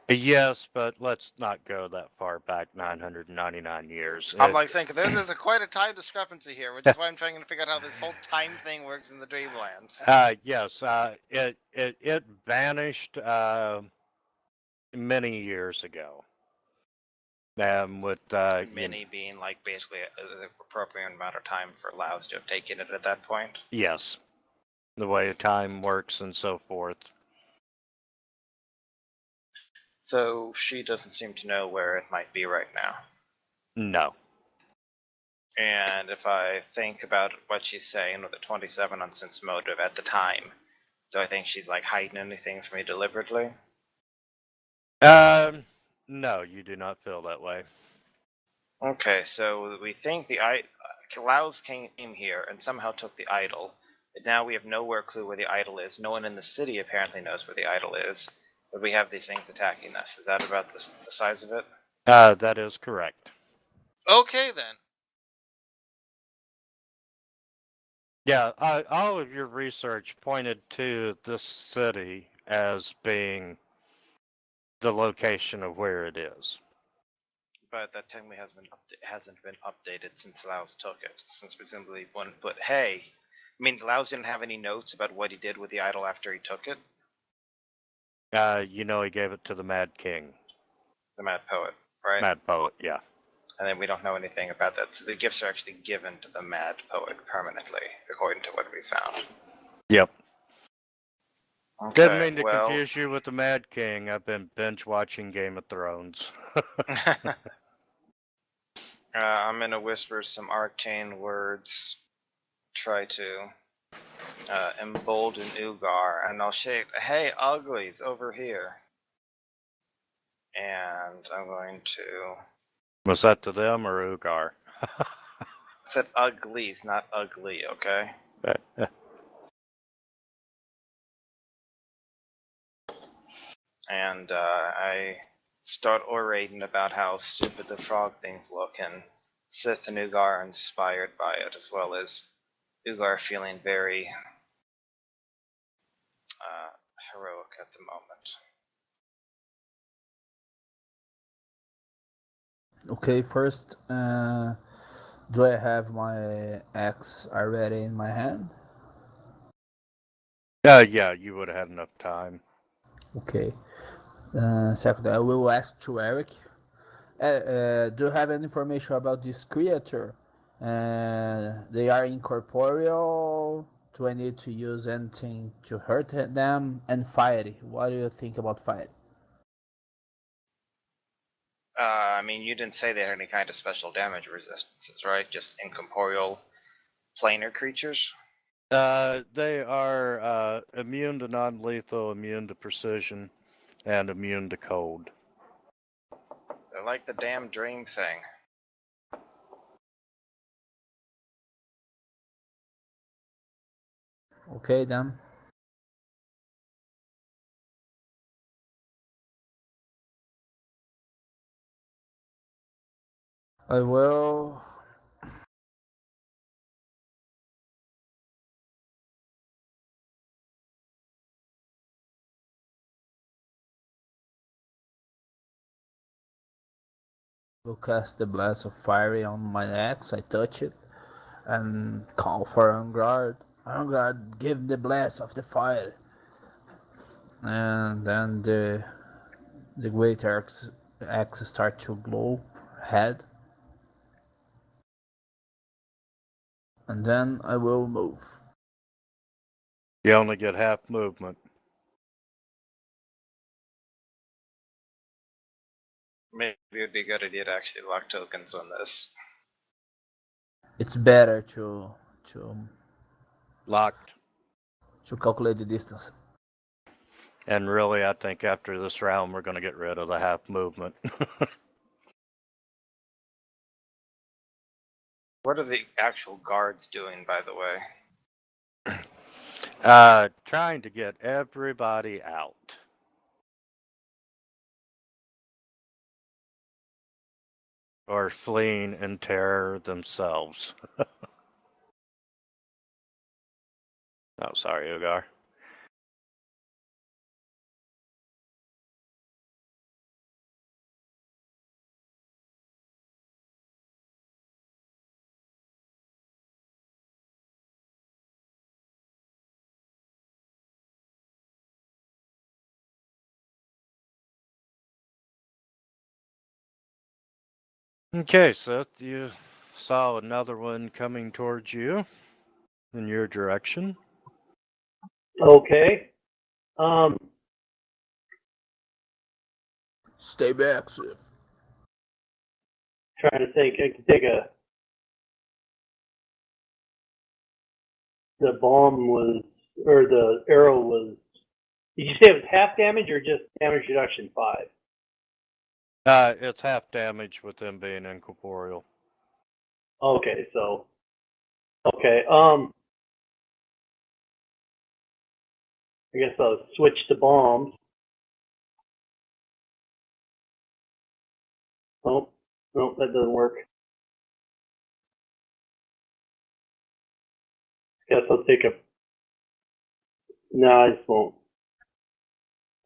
Yes, but let's not go that far back, 999 years. I'm like saying, there's quite a time discrepancy here, which is why I'm trying to figure out how this whole time thing works in the Dreamlands. Yes, it vanished many years ago. With Many being like basically the appropriate amount of time for Laos to have taken it at that point. yes, the way time works and so forth. So she doesn't seem to know where it might be right now. No. And if I think about what she's saying with a 27 on sense motive at the time, do I think she's like hiding anything from me deliberately? No, you do not feel that way. Okay, so we think the Laos came here and somehow took the idol. But now we have nowhere clue where the idol is. No one in the city apparently knows where the idol is. But we have these things attacking us. Is that about the size of it? That is correct. Okay then. Yeah, all of your research pointed to this city as being the location of where it is. But that technically hasn't been updated since Laos took it. Since presumably one put, hey, I mean, Laos didn't have any notes about what he did with the idol after he took it. He gave it to the Mad King. The Mad Poet, right? Mad Poet, yeah. And then we don't know anything about that. So the gifts are actually given to the Mad Poet permanently, according to what we found. Yep. Okay, Didn't mean to confuse you with the Mad King. I've been binge watching Game of Thrones. I'm gonna whisper some arcane words. Try to embolden Ugar, and I'll shake. Hey, uglies, over here. And I'm going to. Was that to them or Ugar? I said uglies, not ugly. Okay. And I start orating about how stupid the frog things look, and Sith and Ugar are inspired by it, as well as Ugar feeling very heroic at the moment. Okay, first, do I have my axe already in my hand? Yeah, you would have had enough time. Okay. Second, I will ask to Eric. Do you have any information about this creature? They are incorporeal. Do I need to use anything to hurt them? And fiery. What do you think about fire? I mean, you didn't say they had any kind of special damage resistances, right? Just incorporeal planar creatures? They are immune to non-lethal, immune to precision, and immune to cold. like the damn dream thing. Okay then. I will. Will cast the blast of fire on my axe. I touch it and call for Angrard. Angrard, give the blast of the fire. And then the great axe start to glow red. And then I will move. You only get half movement. Maybe it would be a good idea to actually lock tokens on this. It's better to Locked. calculate the distance. And really, I think after this round, we're going to get rid of the half movement. What are the actual guards doing, by the way? Trying to get everybody out. Or fleeing in terror themselves. Oh, sorry, Ugar. Okay, Seth, you saw another one coming towards you in your direction. Okay. Stay back, Sif. Trying to think. I could take the bomb was, or the arrow was, did you say it was half damage or just damage reduction 5? It's half damage with them being incorporeal. Okay, so, okay, I guess I'll switch to bombs. Oh, no, that doesn't work. Guess I'll take a, no, I just won't.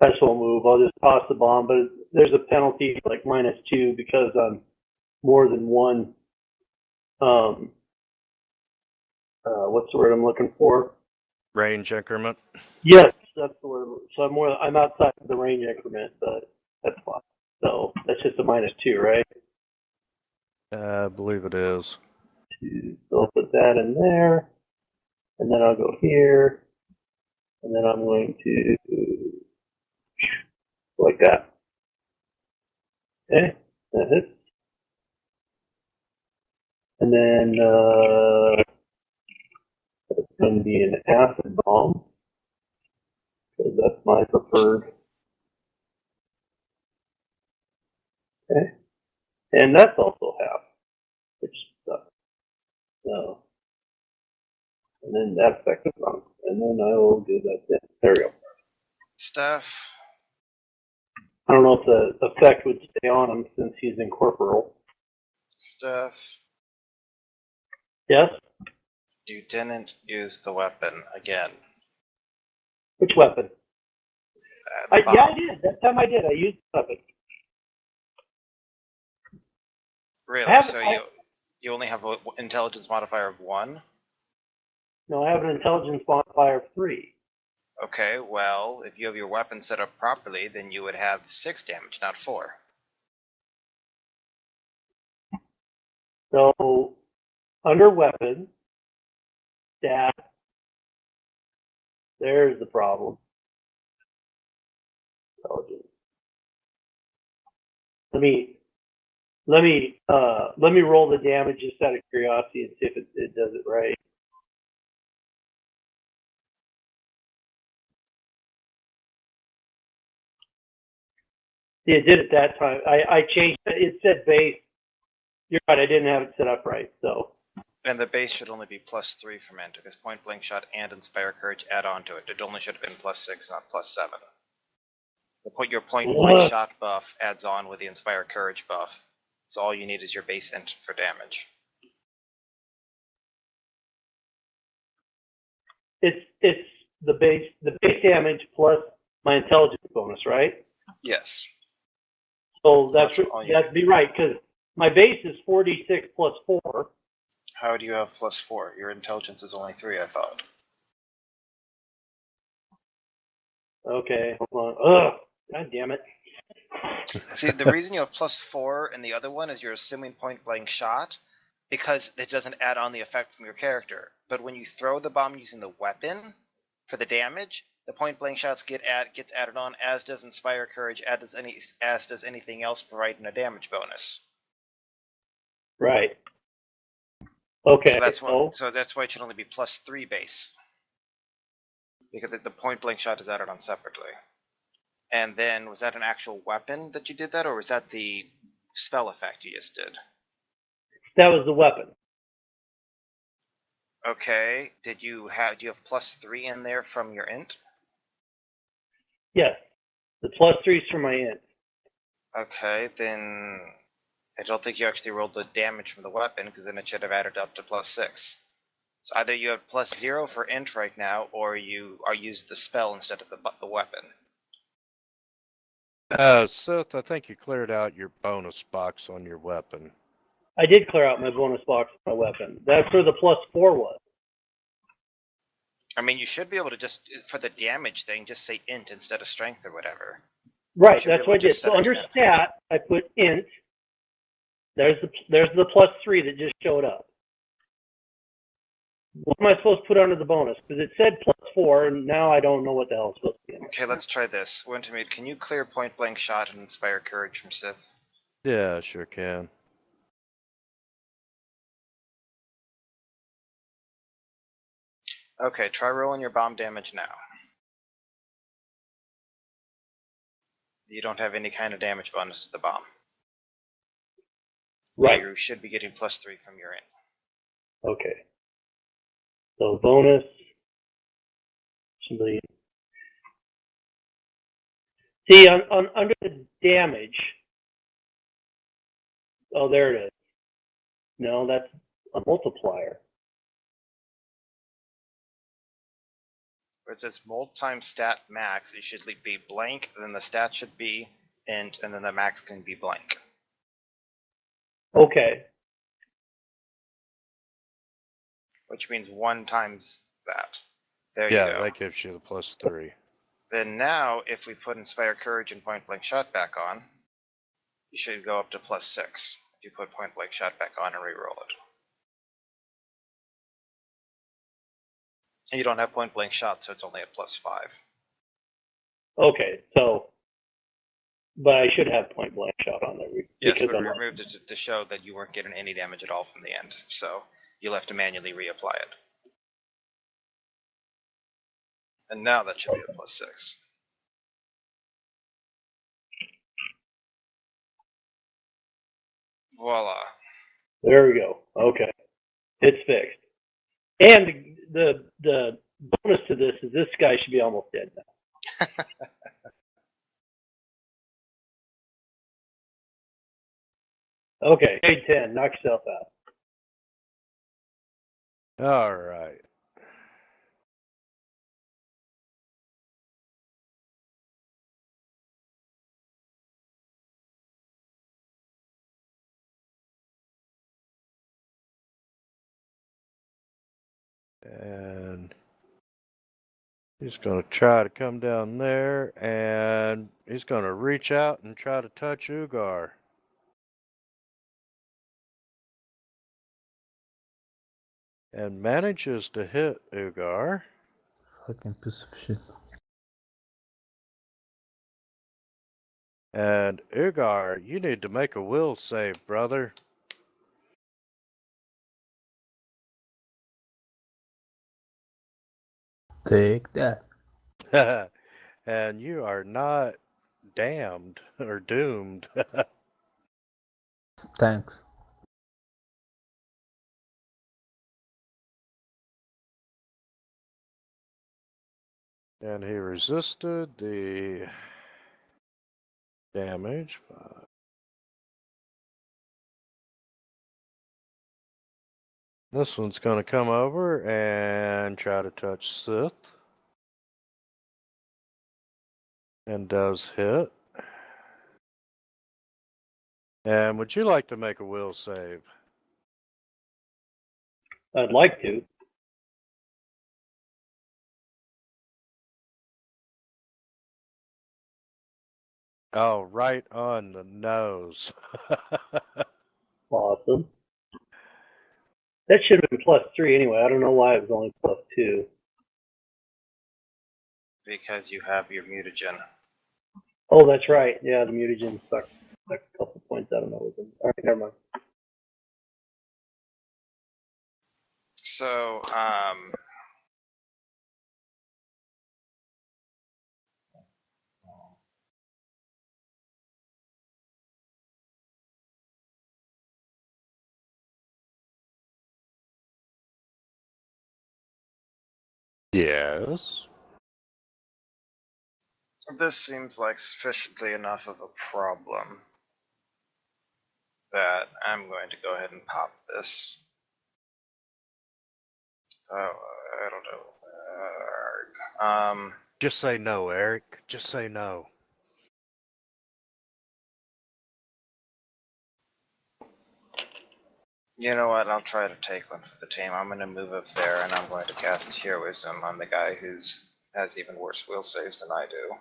I just won't move. I'll just toss the bomb, but there's a penalty like -2 because I'm more than one, what's the word I'm looking for? Range increment. Yes, that's the word. So I'm outside of the range increment, but that's fine. So that's just a -2, right? I believe it is. So I'll put that in there, and then I'll go here, and then I'm going to like that. Okay, that hits. And then it's going to be an acid bomb, because that's my preferred. Okay, and that's also half, which sucks. So, and then that effect is on, and then I will do that. There we go. Stuff. I don't know if the effect would stay on him since he's incorporeal. Stuff. Yes? You didn't use the weapon again. Which weapon? The Yeah, I bomb. did. That time I did. I used the weapon. Really? So you only have an intelligence modifier of 1? No, I have an intelligence modifier of 3. Okay, well, if you have your weapon set up properly, then you would have 6 damage, not 4. So, under weapon, stat, there's the problem. Intelligence. Let me roll the damage just out of curiosity and see if it does it right. It did at that time. I changed it. It said base. You're right. I didn't have it set up right. So And the base should only be +3 from int, because point blank shot and inspire courage add on to it. It only should have been +6, not +7. Your point blank shot buff adds on with the inspire courage buff. So all you need is your base int for damage. it's the base damage plus my intelligence bonus, right? Yes. So That's that'd all you be right because my base is 46 plus 4. How do you have +4? Your intelligence is only 3, I thought. Okay, hold on. Ugh, god damn it. See, the reason you have +4 in the other one is you're assuming point blank shot, because it doesn't add on the effect from your character. But when you throw the bomb using the weapon for the damage, the point blank shots gets added on, as does inspire courage, as does anything else providing a damage bonus. Right. Okay. So that's why it should only be +3 base, because the point blank shot is added on separately. And then, was that an actual weapon that you did that, or was that the spell effect you just did? That was the weapon. Okay. Do you have +3 in there from your int? Yes. The +3's for my int. Okay, then I don't think you actually rolled the damage from the weapon, because then it should have added up to +6. So either you have +0 for int right now, or you are used the spell instead of the weapon. Seth, I think you cleared out your bonus box on your weapon. I did clear out my bonus box for my weapon. That's where the +4 was. I mean, you should be able to just, for the damage thing, just say int instead of strength or whatever. Right, that's what I did. So under stat, I put int. There's the +3 that just showed up. What am I supposed to put under the bonus? Because it said +4, and now I don't know what the hell it's supposed to be. Okay, let's try this. Wintermute, can you clear point blank shot and inspire courage from Sith? Yeah, sure can. Okay, try rolling your bomb damage now. You don't have any kind of damage bonus to the bomb. Right. You should be getting +3 from your int. Okay. So bonus. See, on under the damage. Oh, there it is. No, that's a multiplier. Where it says mult times stat max, it should be blank, and then the stat should be int, and then the max can be blank. Okay. Which means 1 times that. There you Yeah, go. that gives you the +3. Then now, if we put Inspire Courage and Point Blank Shot back on, you should go up to +6 if you put Point Blank Shot back on and reroll it. And you don't have Point Blank Shot, so it's only at +5. Okay, so, but I should have point blank shot on there. Yes, but we removed it to show that you weren't getting any damage at all from the end, so you'll have to manually reapply it. And now that should be a +6. Voila. There we go. Okay, it's fixed. And the bonus to this is this guy should be almost dead now. Okay, grade 10, knock yourself out. All right. And he's going to try to come down there, and he's going to reach out and try to touch Ugar. And manages to hit Ugar. Fucking piece of shit. And Ugar, you need to make a will save, brother. Take that. And you are not damned or doomed. Thanks. And he resisted the damage. This one's going to come over and try to touch Sith. And does hit. And would you like to make a will save? I'd like to. Oh, right on the nose. Awesome. That should have been +3 anyway. I don't know why it was only +2. Because you have your mutagen. Oh, that's right. Yeah, the mutagen sucked a couple points out of nose. All right, never mind. So, Yes. this seems like sufficiently enough of a problem that I'm going to go ahead and pop this. I don't know. Just say no, Eric. Just say no. You know what? I'll try to take one for the team. I'm going to move up there, and I'm going to cast Heroism on the guy who's has even worse will saves than I do.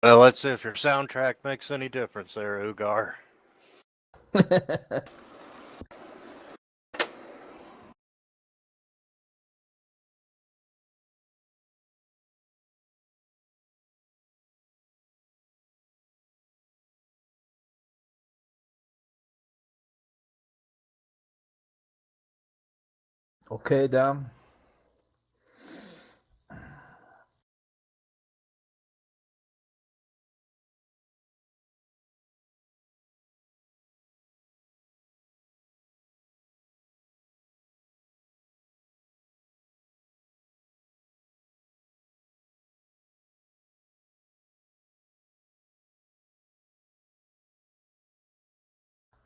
Well, let's see if your soundtrack makes any difference there, Ugar. Okay, then.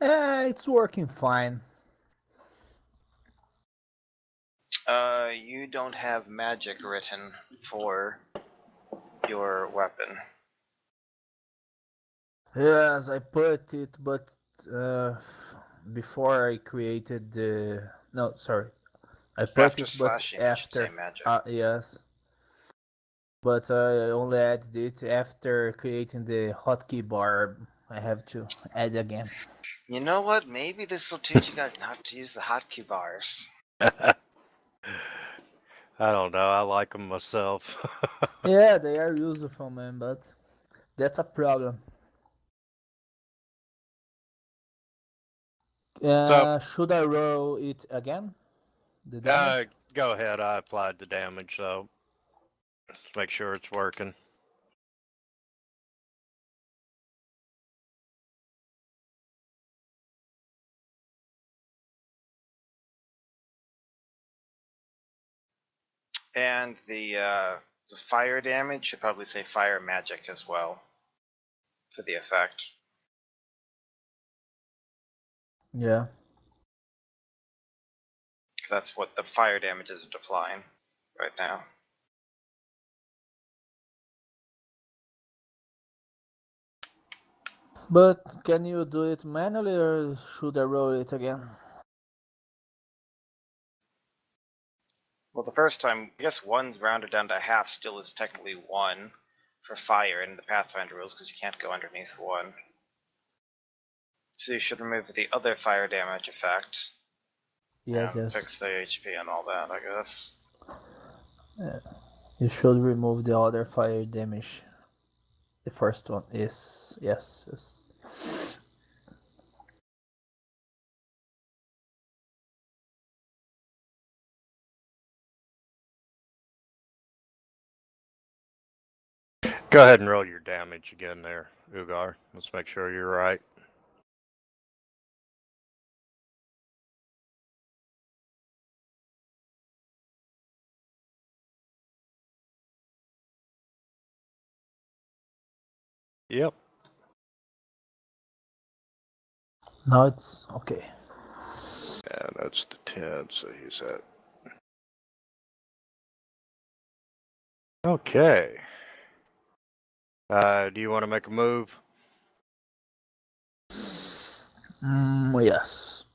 It's working fine. You don't have magic written for your weapon. Yes, I put it, but before I created the... No, sorry. I put After it, but slashing, it should say after. magic. Yes. But I only added it after creating the hotkey bar. I have to add again. You know what? Maybe this will teach you guys not to use the hotkey bars. I don't know. I like them myself. Yeah, they are useful, man, but that's a problem. So, Should I roll it again? The damage? go ahead. I applied the damage, so let's make sure it's working. And the fire damage should probably say fire magic as well for the effect. Yeah. That's what the fire damage is applying right now. But can you do it manually or should I roll it again? Well, the first time, I guess one's rounded down to half still is technically 1 for fire in the Pathfinder rules because you can't go underneath 1. So you should remove the other fire damage effect. Yes, And yes. fix the HP and all that, I guess. You should remove the other fire damage. The first one is... Yes, yes. Go ahead and roll your damage again there, Ugar. Let's make sure you're right. Yep. No, it's okay. And that's the 10, so he's at. Okay. Do you want to make a move? Yes.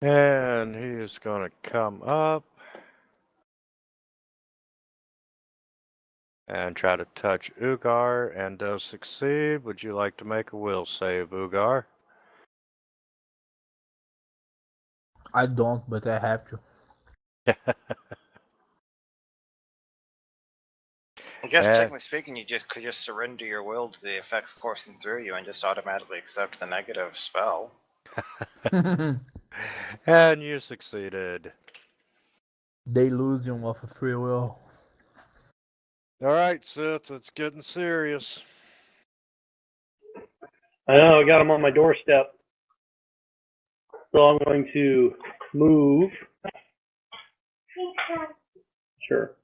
And he is going to come up and try to touch Ugar and does succeed. Would you like to make a will save, Ugar? I don't, but I have to. I guess Eh. technically speaking, you could just surrender your will to the effects coursing through you and just automatically accept the negative spell. And you succeeded. Delusion of free will. All right, Sith, it's getting serious. I know, I got them on my doorstep. So I'm going to move. Sure.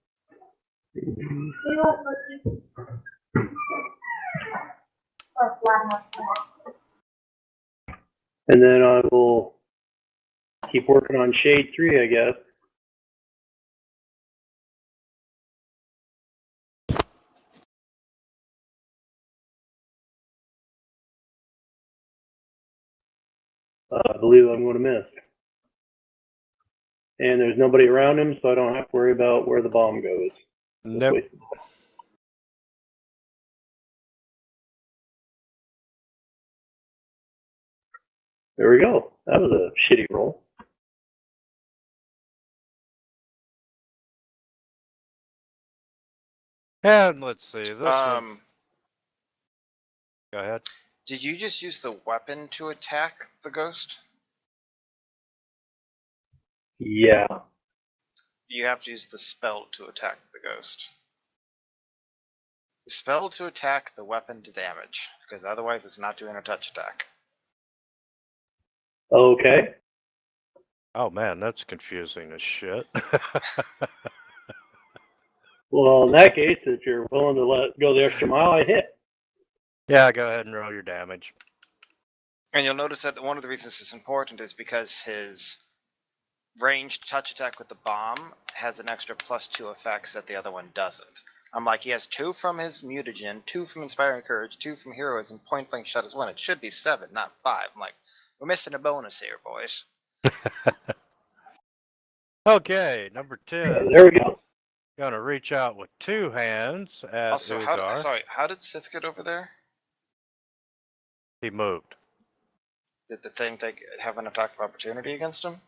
And then I will keep working on Shade 3, I guess. I believe I'm going to miss. And there's nobody around him, so I don't have to worry about where the bomb goes. Nope. There we go. That was a shitty roll. And let's see, this one. Go ahead. Did you just use the weapon to attack the ghost? Yeah. You have to use the spell to attack the ghost. The spell to attack, the weapon to damage, because otherwise it's not doing a touch attack. Okay. Oh man, that's confusing as shit. Well, in that case, if you're willing to let go the extra mile, I hit. Yeah, go ahead and roll your damage. And you'll notice that one of the reasons it's important is because his ranged touch attack with the bomb has an extra +2 effects that the other one doesn't. I'm like, he has 2 from his mutagen, 2 from Inspiring Courage, 2 from Heroism, point blank shot is 1. It should be 7, not 5. I'm like, we're missing a bonus here, boys. Okay, number 10. There we go. Gonna reach out with 2 hands at Also, Ugar. how did Sith get over there? He moved. Did the thing have an attack of opportunity against him?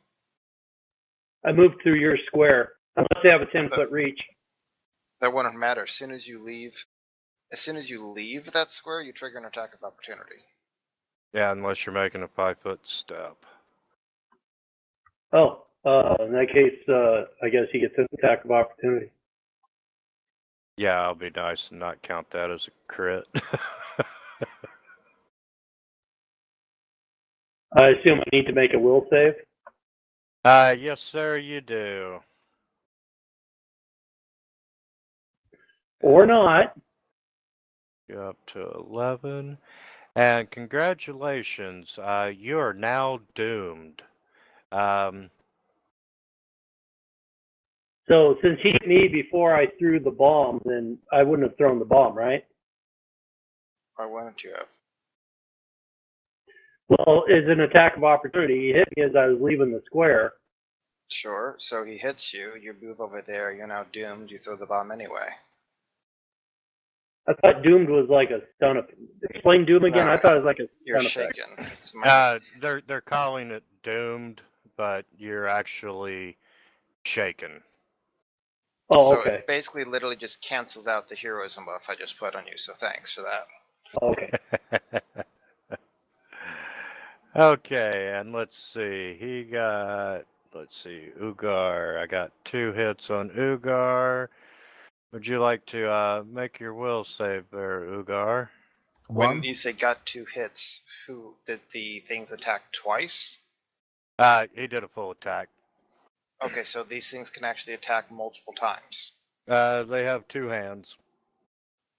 I moved through your square. Unless they have a 10-foot reach. That wouldn't matter. As soon as you leave that square, you trigger an attack of opportunity. Yeah, unless you're making a 5-foot step. Oh, in that case, I guess he gets an attack of opportunity. Yeah, I'll be nice and not count that as a crit. I assume I need to make a will save? Yes, sir, you do. Or not. Go up to 11. And congratulations, you are now doomed. So since he hit me before I threw the bomb, then I wouldn't have thrown the bomb, right? Why wouldn't you have? Well, it's an attack of opportunity. He hit me as I was leaving the square. Sure, so he hits you, you move over there, you're now doomed, you throw the bomb anyway. I thought doomed was like a stun effect. Explain doom again? No, I thought it was like a you're stun effect. shaken. It's they're calling it doomed. but you're actually shaken. Oh, So okay. it basically literally just cancels out the heroism buff I just put on you, so thanks for that. Okay. Okay, and let's see. Let's see, Ugar. I got 2 hits on Ugar. Would you like to make your will save there, Ugar? When One. you say got 2 hits, who did the things attack twice? He did a full attack. Okay, so these things can actually attack multiple times. They have 2 hands.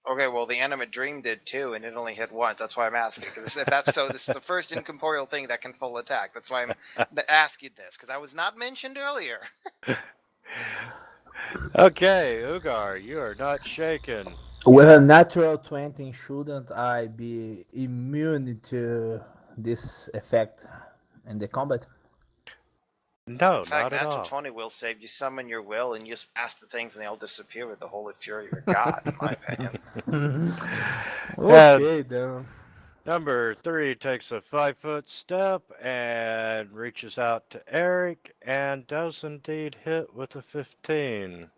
Okay, well the animate dream did too, and it only hit once. That's why I'm asking. Because if that's so, this is the first incorporeal thing that can full attack. That's why I'm asking this, because I was not mentioned earlier. Okay, Ugar, you are not shaken. With a natural 20, shouldn't I be immune to this effect in the combat? No, In fact, not at natural all. 20 will save. You summon your will, and you just ask the things, and they all disappear with the holy fury of your god, in my opinion. And Okay, then. number 3 takes a 5-foot step and reaches out to Eric and does indeed hit with a 15.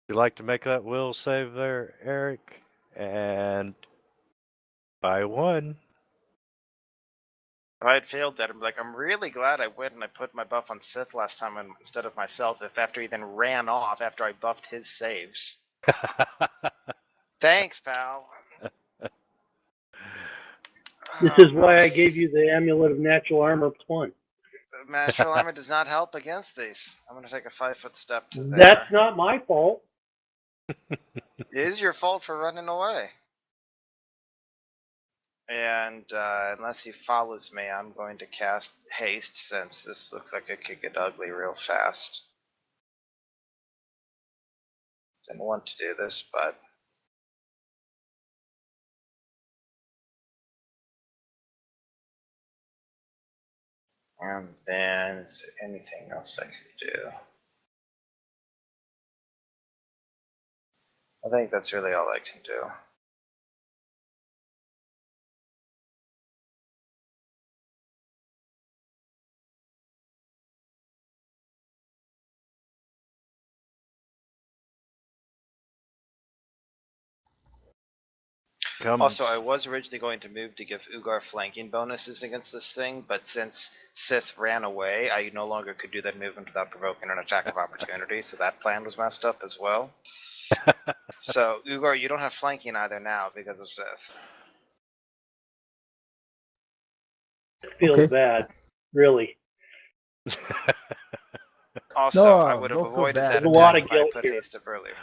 You like to make that will save there, Eric? And by 1. If I had failed that, I'm really glad I went and I put my buff on Sith last time instead of myself, if after he then ran off after I buffed his saves. Thanks, pal. This Oh, is no. why I gave you the Amulet of Natural Armor +1. Natural armor does not help against these. I'm going to take a 5-foot step to there. That's not my fault. It is your fault for running away. And unless he follows me, I'm going to cast haste, since this looks like it could get ugly real fast. Didn't want to do this, but and then is there anything else I could do? I think that's really all I can do. Also, I was originally going to move to give Ugar flanking bonuses against this thing, but since Sith ran away, I no longer could do that movement without provoking an attack of opportunity, so that plan was messed up as well. So, Ugar, you don't have flanking either now because of Sith. It feels Okay. bad. Really. Also, I No, would have don't feel avoided bad. that There's a lot attack of if I had guilt put here. haste up earlier.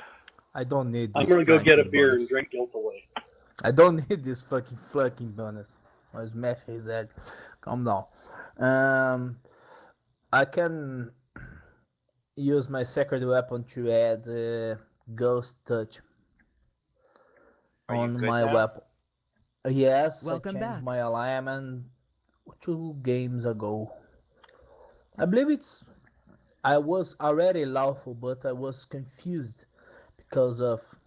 I don't need I'm this gonna go get a flanking beer bonus. and drink guilt away. I don't need this fucking flanking bonus. I'll smash his head. Calm down. I can use my sacred weapon to add ghost touch Are you on good my now? weapon. Yes, Welcome I changed back. my alignment 2 games ago. I believe I was already lawful, but I was confused because of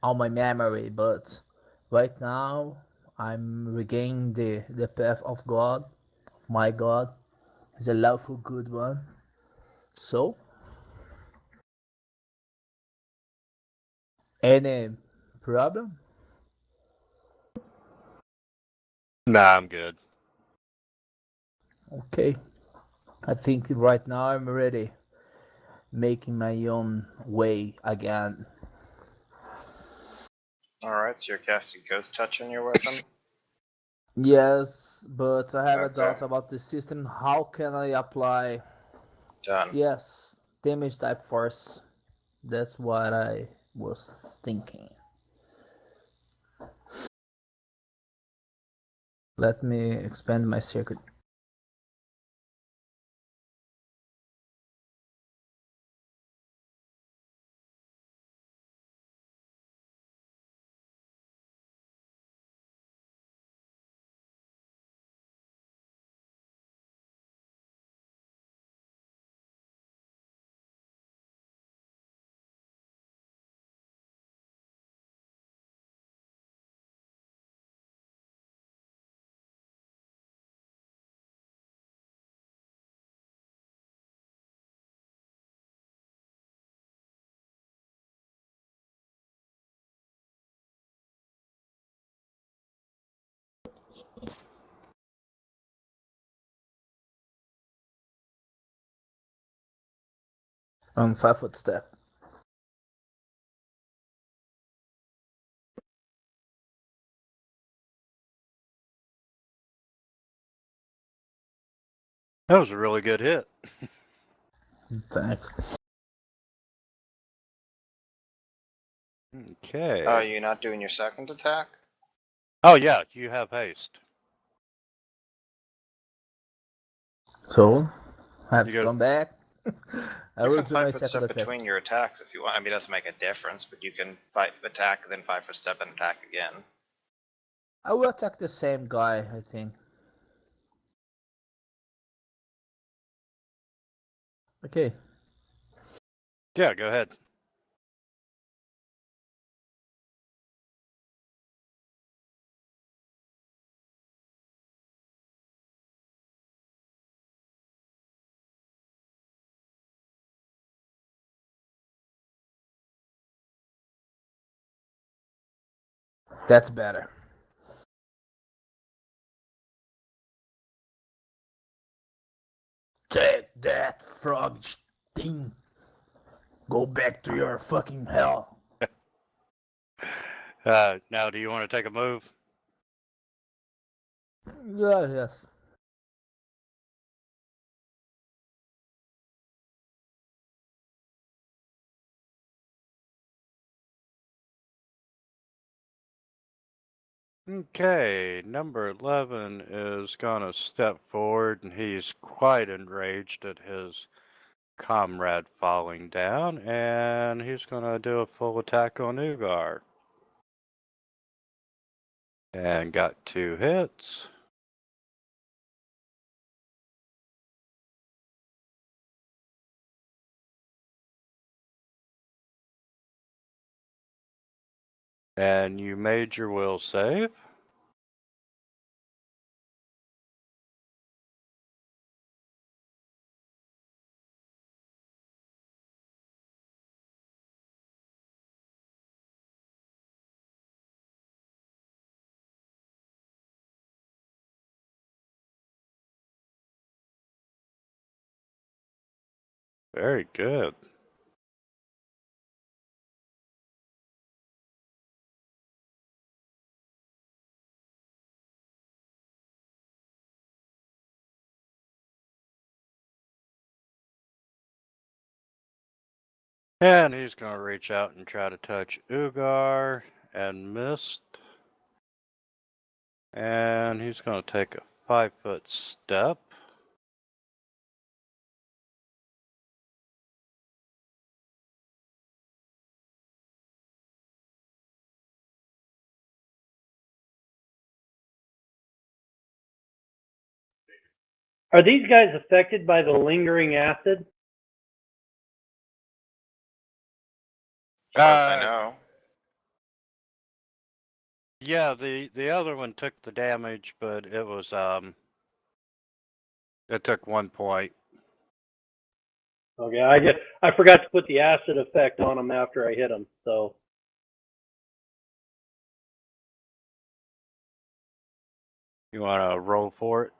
all my memory. But right now, I'm regaining the path of God, of my God. It's a lawful good one. So, any problem? Nah, I'm good. Okay. I think right now I'm ready, making my own way again. Alright, so you're casting Ghost Touch on your weapon? Yes, but I have a Okay. doubt about the system. How can I apply? Done. Yes, damage type force. That's what I was thinking. Let me expand my circuit. On 5 foot step. That was a really good hit. Thanks. Okay. Oh, you're not doing your second attack? Oh yeah, you have haste. So, I have You to go. come back. I You will can do my 5 foot second step attack. between your attacks if you want. I mean, it doesn't make a difference, but you can attack, then 5 foot step and attack again. I will attack the same guy, I think. Okay. Yeah, go ahead. That's better. Take that, frog thing. Go back to your fucking hell. Now, do you want to take a move? Yeah, yes. Okay, number 11 is gonna step forward, and he's quite enraged at his comrade falling down, and he's gonna do a full attack on Ugar. And got 2 hits. And you made your will save. Very good. And he's gonna reach out and try to touch Ugar and missed. And he's gonna take a 5-foot step. Are these guys affected by the lingering acid? As far as I Uh, know. yeah, the other one took the damage, but it was it took 1 point. Okay, I forgot to put the acid effect on them after I hit them. So You wanna roll for it?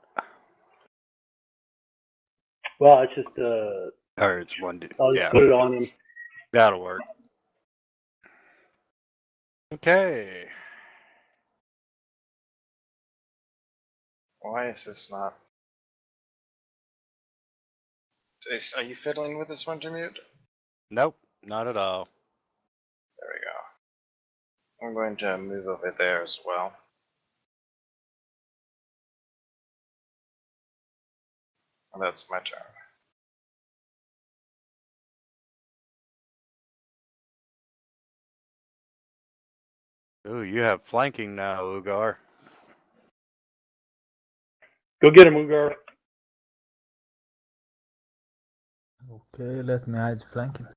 well, it's just Or it's 1 I'll just yeah, put it on him. that'll work. Okay. Why is this not? Are you fiddling with this Wintermute? Nope, not at all. There we go. I'm going to move over there as well. And that's my turn. Ooh, you have flanking now, Ugar. Go get him, Ugar. Okay, let me hide flanking.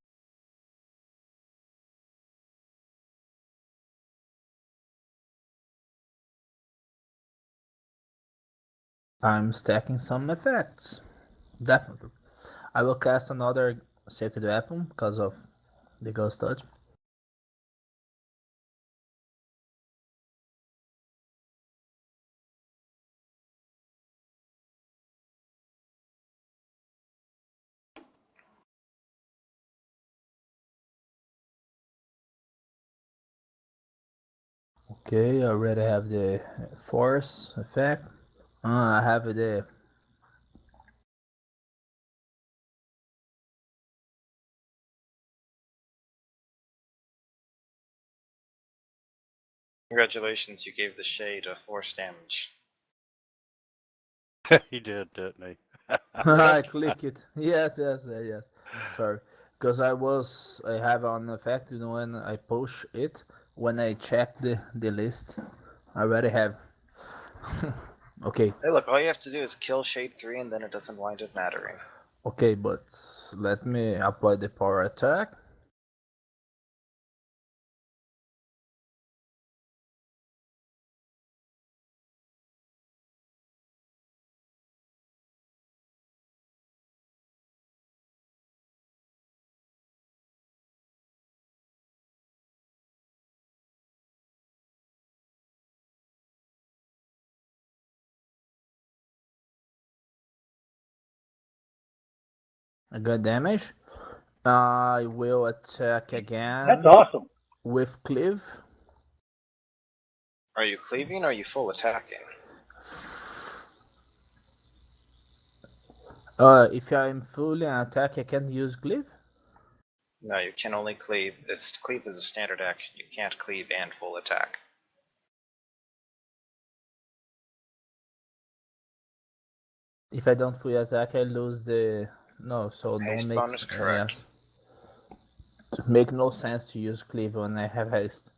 I'm stacking some effects. Definitely. I will cast another Sacred Weapon because of the Ghost Touch. Okay, I already have the force effect. I have the Congratulations, you gave the shade a force damage. He did, didn't he? I click it. Yes. Sorry, because I have an effect when I push it. When I check the list, I already have. Okay, Hey, look, all you have to do is kill Shade 3 and then it doesn't wind up mattering. okay, but let me apply the power attack. I got damage. I will attack That's again awesome. with cleave. Are you cleaving or are you full attacking? If I'm fully in attack, I can use cleave. No, you can only cleave. Cleave is a standard action. You can't cleave and full attack. If I don't fully attack, I lose the no. So no Haste makes bonus, correct. yes. It make no sense to use cleave when I have haste.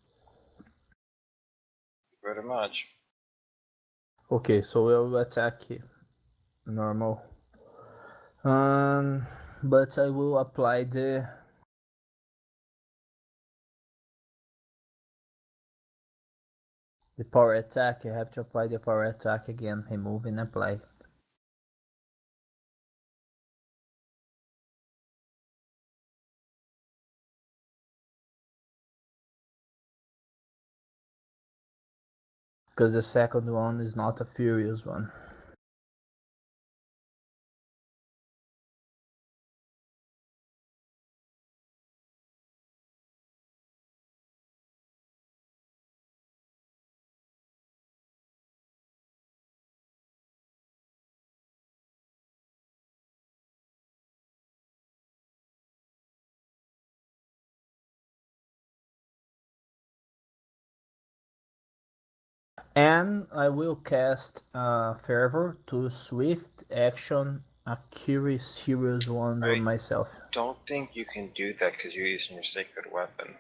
Pretty much. Okay, so we'll attack normal. But I will apply the power attack. I have to apply the power attack again. Remove and apply. Because the second one is not a furious one. And I will cast Fervor to swift action a curious serious one on myself. Don't think you can do that because you're using your sacred weapon.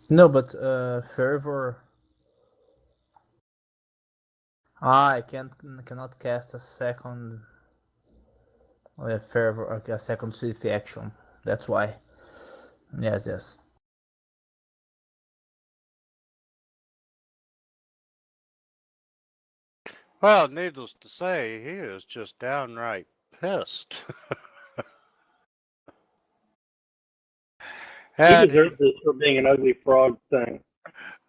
No, but Fervor. I cannot cast a second Fervor, a second swift action. That's why. Yes. Well, needless to say, he is just downright pissed. He And deserves this for being an ugly frog thing.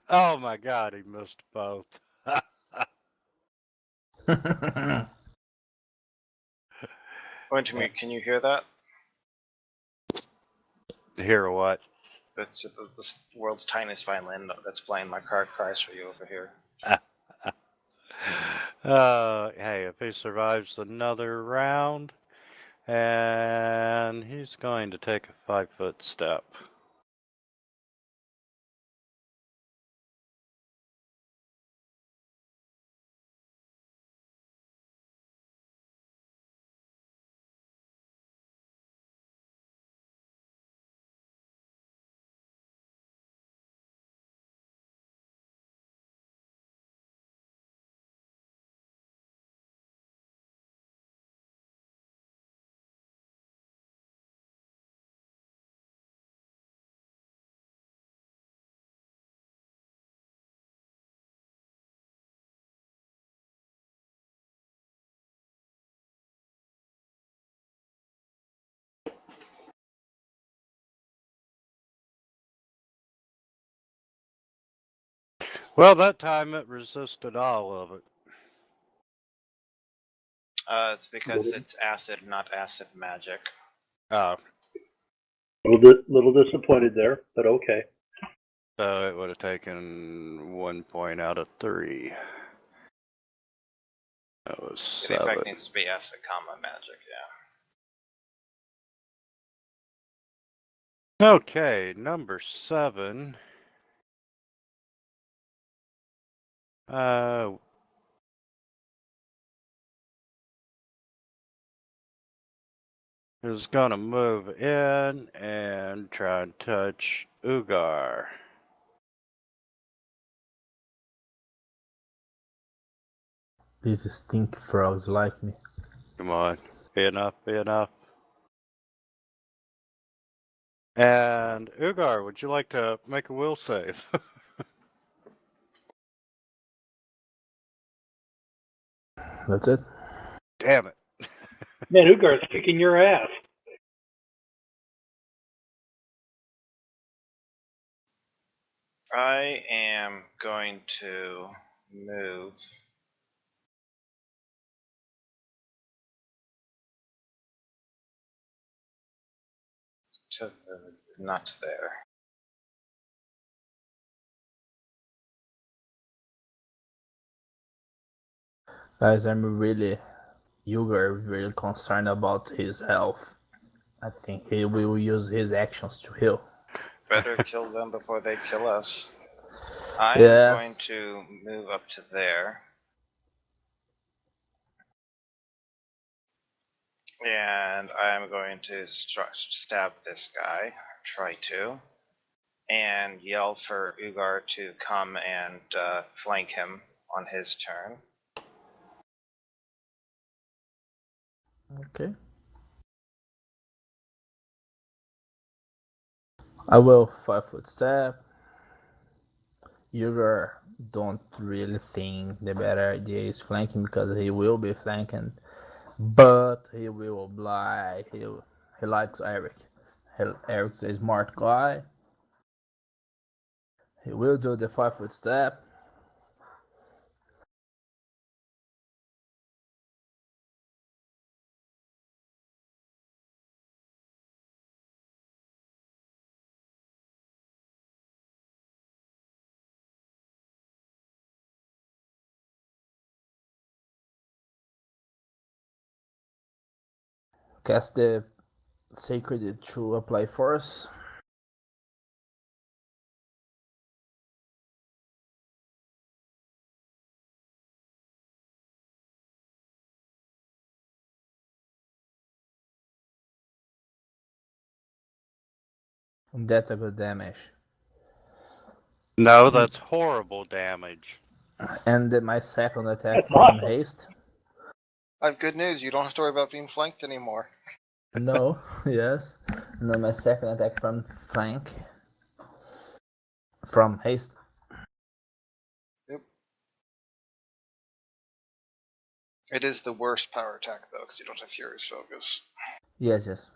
oh my God, he missed both. Wintermute, can you hear that? Hear what? That's the world's tiniest violin that's playing my card cries for you over here. Hey, if he survives another round, and he's going to take a 5-foot step. Well, that time it resisted all of it. It's because it's acid, not acid magic. Uh, Little disappointed there, but okay. So it would have taken 1 point out of 3. That was The effect 7. needs to be S at comma magic, yeah. Okay, number 7. Is gonna move in and try and touch Ugar. These stink frogs like me. Come on, be enough, be enough. And Ugar, would you like to make a will save? That's it. Damn it. Man, Ugar's kicking your ass. I am going to move to the, not there. Guys, Ugar really concerned about his health. I think he will use his actions to heal. Better kill them before they kill us. I am Yes. going to move up to there. And I'm going to stab this guy, try to, and yell for Ugar to come and flank him on his turn. Okay. I will 5-foot step. Ugar don't really think the better idea is flanking because he will be flanking, but he will oblige. He likes Eric. Eric's a smart guy. He will do the 5-foot step. Cast the Sacred to apply force. And that's a good damage. No, that's horrible damage. And then my second attack That's from awesome. haste. I have good news, you don't have to worry about being flanked anymore. No, yes. And then my second attack from flank. From haste. Yep. It is the worst power attack though, because you don't have Fury's Focus. Yes, yes.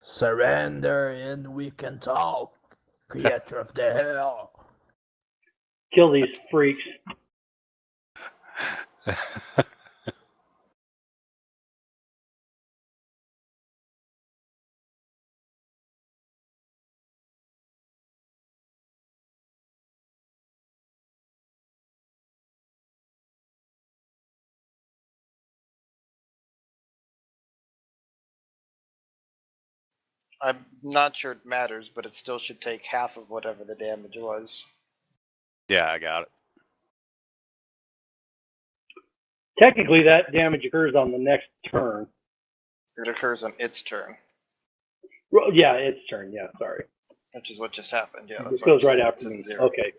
Surrender and we can talk, creature of the hell. Kill these freaks. I'm not sure it matters, but it still should take half of whatever the damage was. Yeah, I got it. Technically, that damage occurs on the next turn. It occurs on its turn, Well, yeah, its turn. Yeah, sorry. which is what just happened. Yeah, that's It what I'm goes right saying. after It's me. at 0. Okay.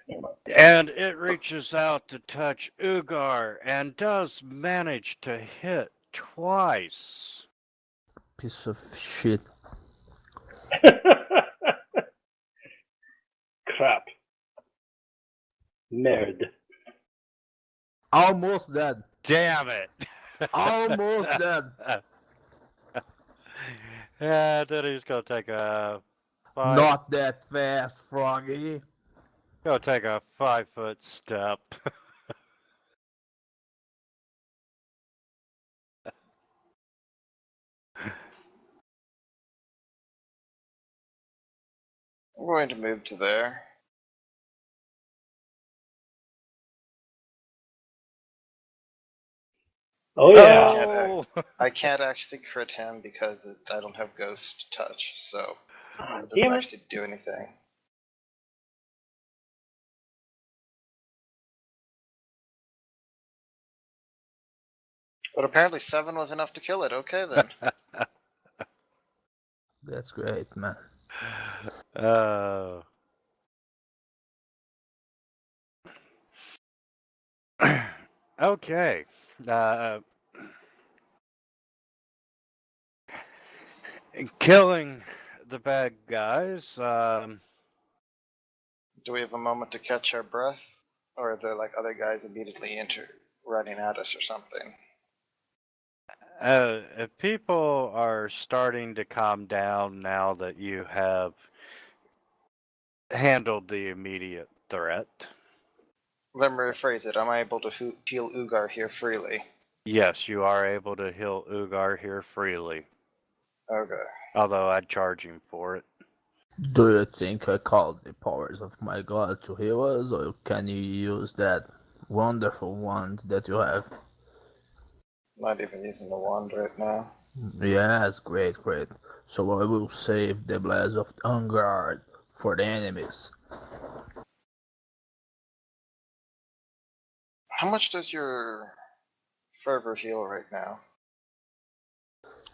And it reaches out to touch Ugar and does manage to hit twice. Piece of shit. Crap. Merde. Almost dead. Damn it. Almost done. Yeah, then he's gonna take a Not that fast, Froggy. 5-foot step. I'm going to move to there. Oh yeah. I can't actually crit him because I don't have Ghost Touch, so Ah, it doesn't damn it. actually do anything. But apparently 7 was enough to kill it. Okay then. That's great, man. Uh, okay. Killing the bad guys. Do we have a moment to catch our breath? Or are there like other guys immediately running at us or something? People are starting to calm down now that you have handled the immediate threat. Let me rephrase it. Am I able to heal Ugar here freely? Yes, you are able to heal Ugar here freely, Okay. although I'd charge him for it. Do you think I called the powers of my god to heal us, or can you use that wonderful wand that you have? Not even using the wand right now. Yes, great. So I will save the blast of Ungard for the enemies. How much does your fervor heal right now?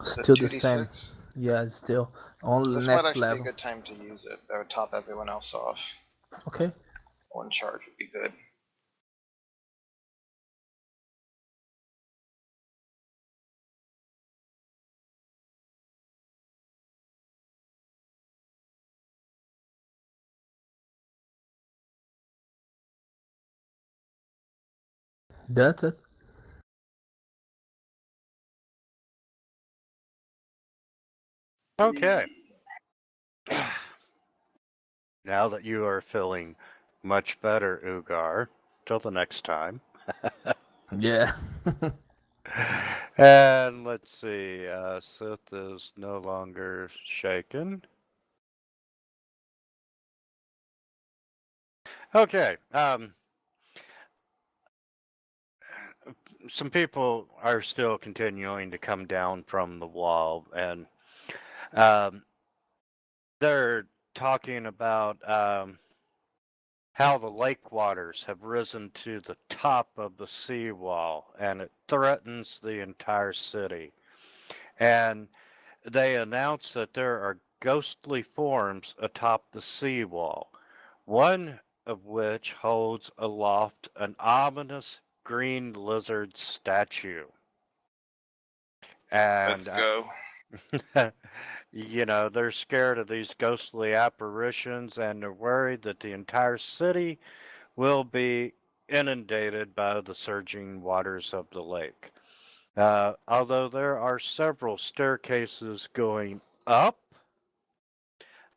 Is it Still the same. 2d6? Yeah, still. Only This might next actually be a level. good time to use it. That would top everyone else off. Okay. One charge would be good. That's it. Okay. Now that you are feeling much better, Ugar, till the next time. Yeah. And let's see, Sith is no longer shaken. Okay, some people are still continuing to come down from the wall, and they're talking about how the lake waters have risen to the top of the seawall, and it threatens the entire city. And they announce that there are ghostly forms atop the seawall, one of which holds aloft an ominous green lizard statue. And Let's go. you know, they're scared of these ghostly apparitions, and they're worried that the entire city will be inundated by the surging waters of the lake. Although there are several staircases going up,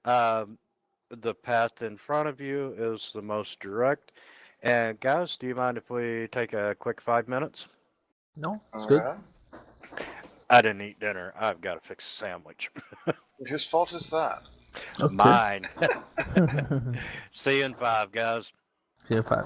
um, the path in front of you is the most direct. And guys, do you mind if we take a quick 5 minutes? No, it's good. Alright. I didn't eat dinner. I've got to fix a sandwich. Whose fault is that? Okay. Mine. See you in 5, guys. See you in 5.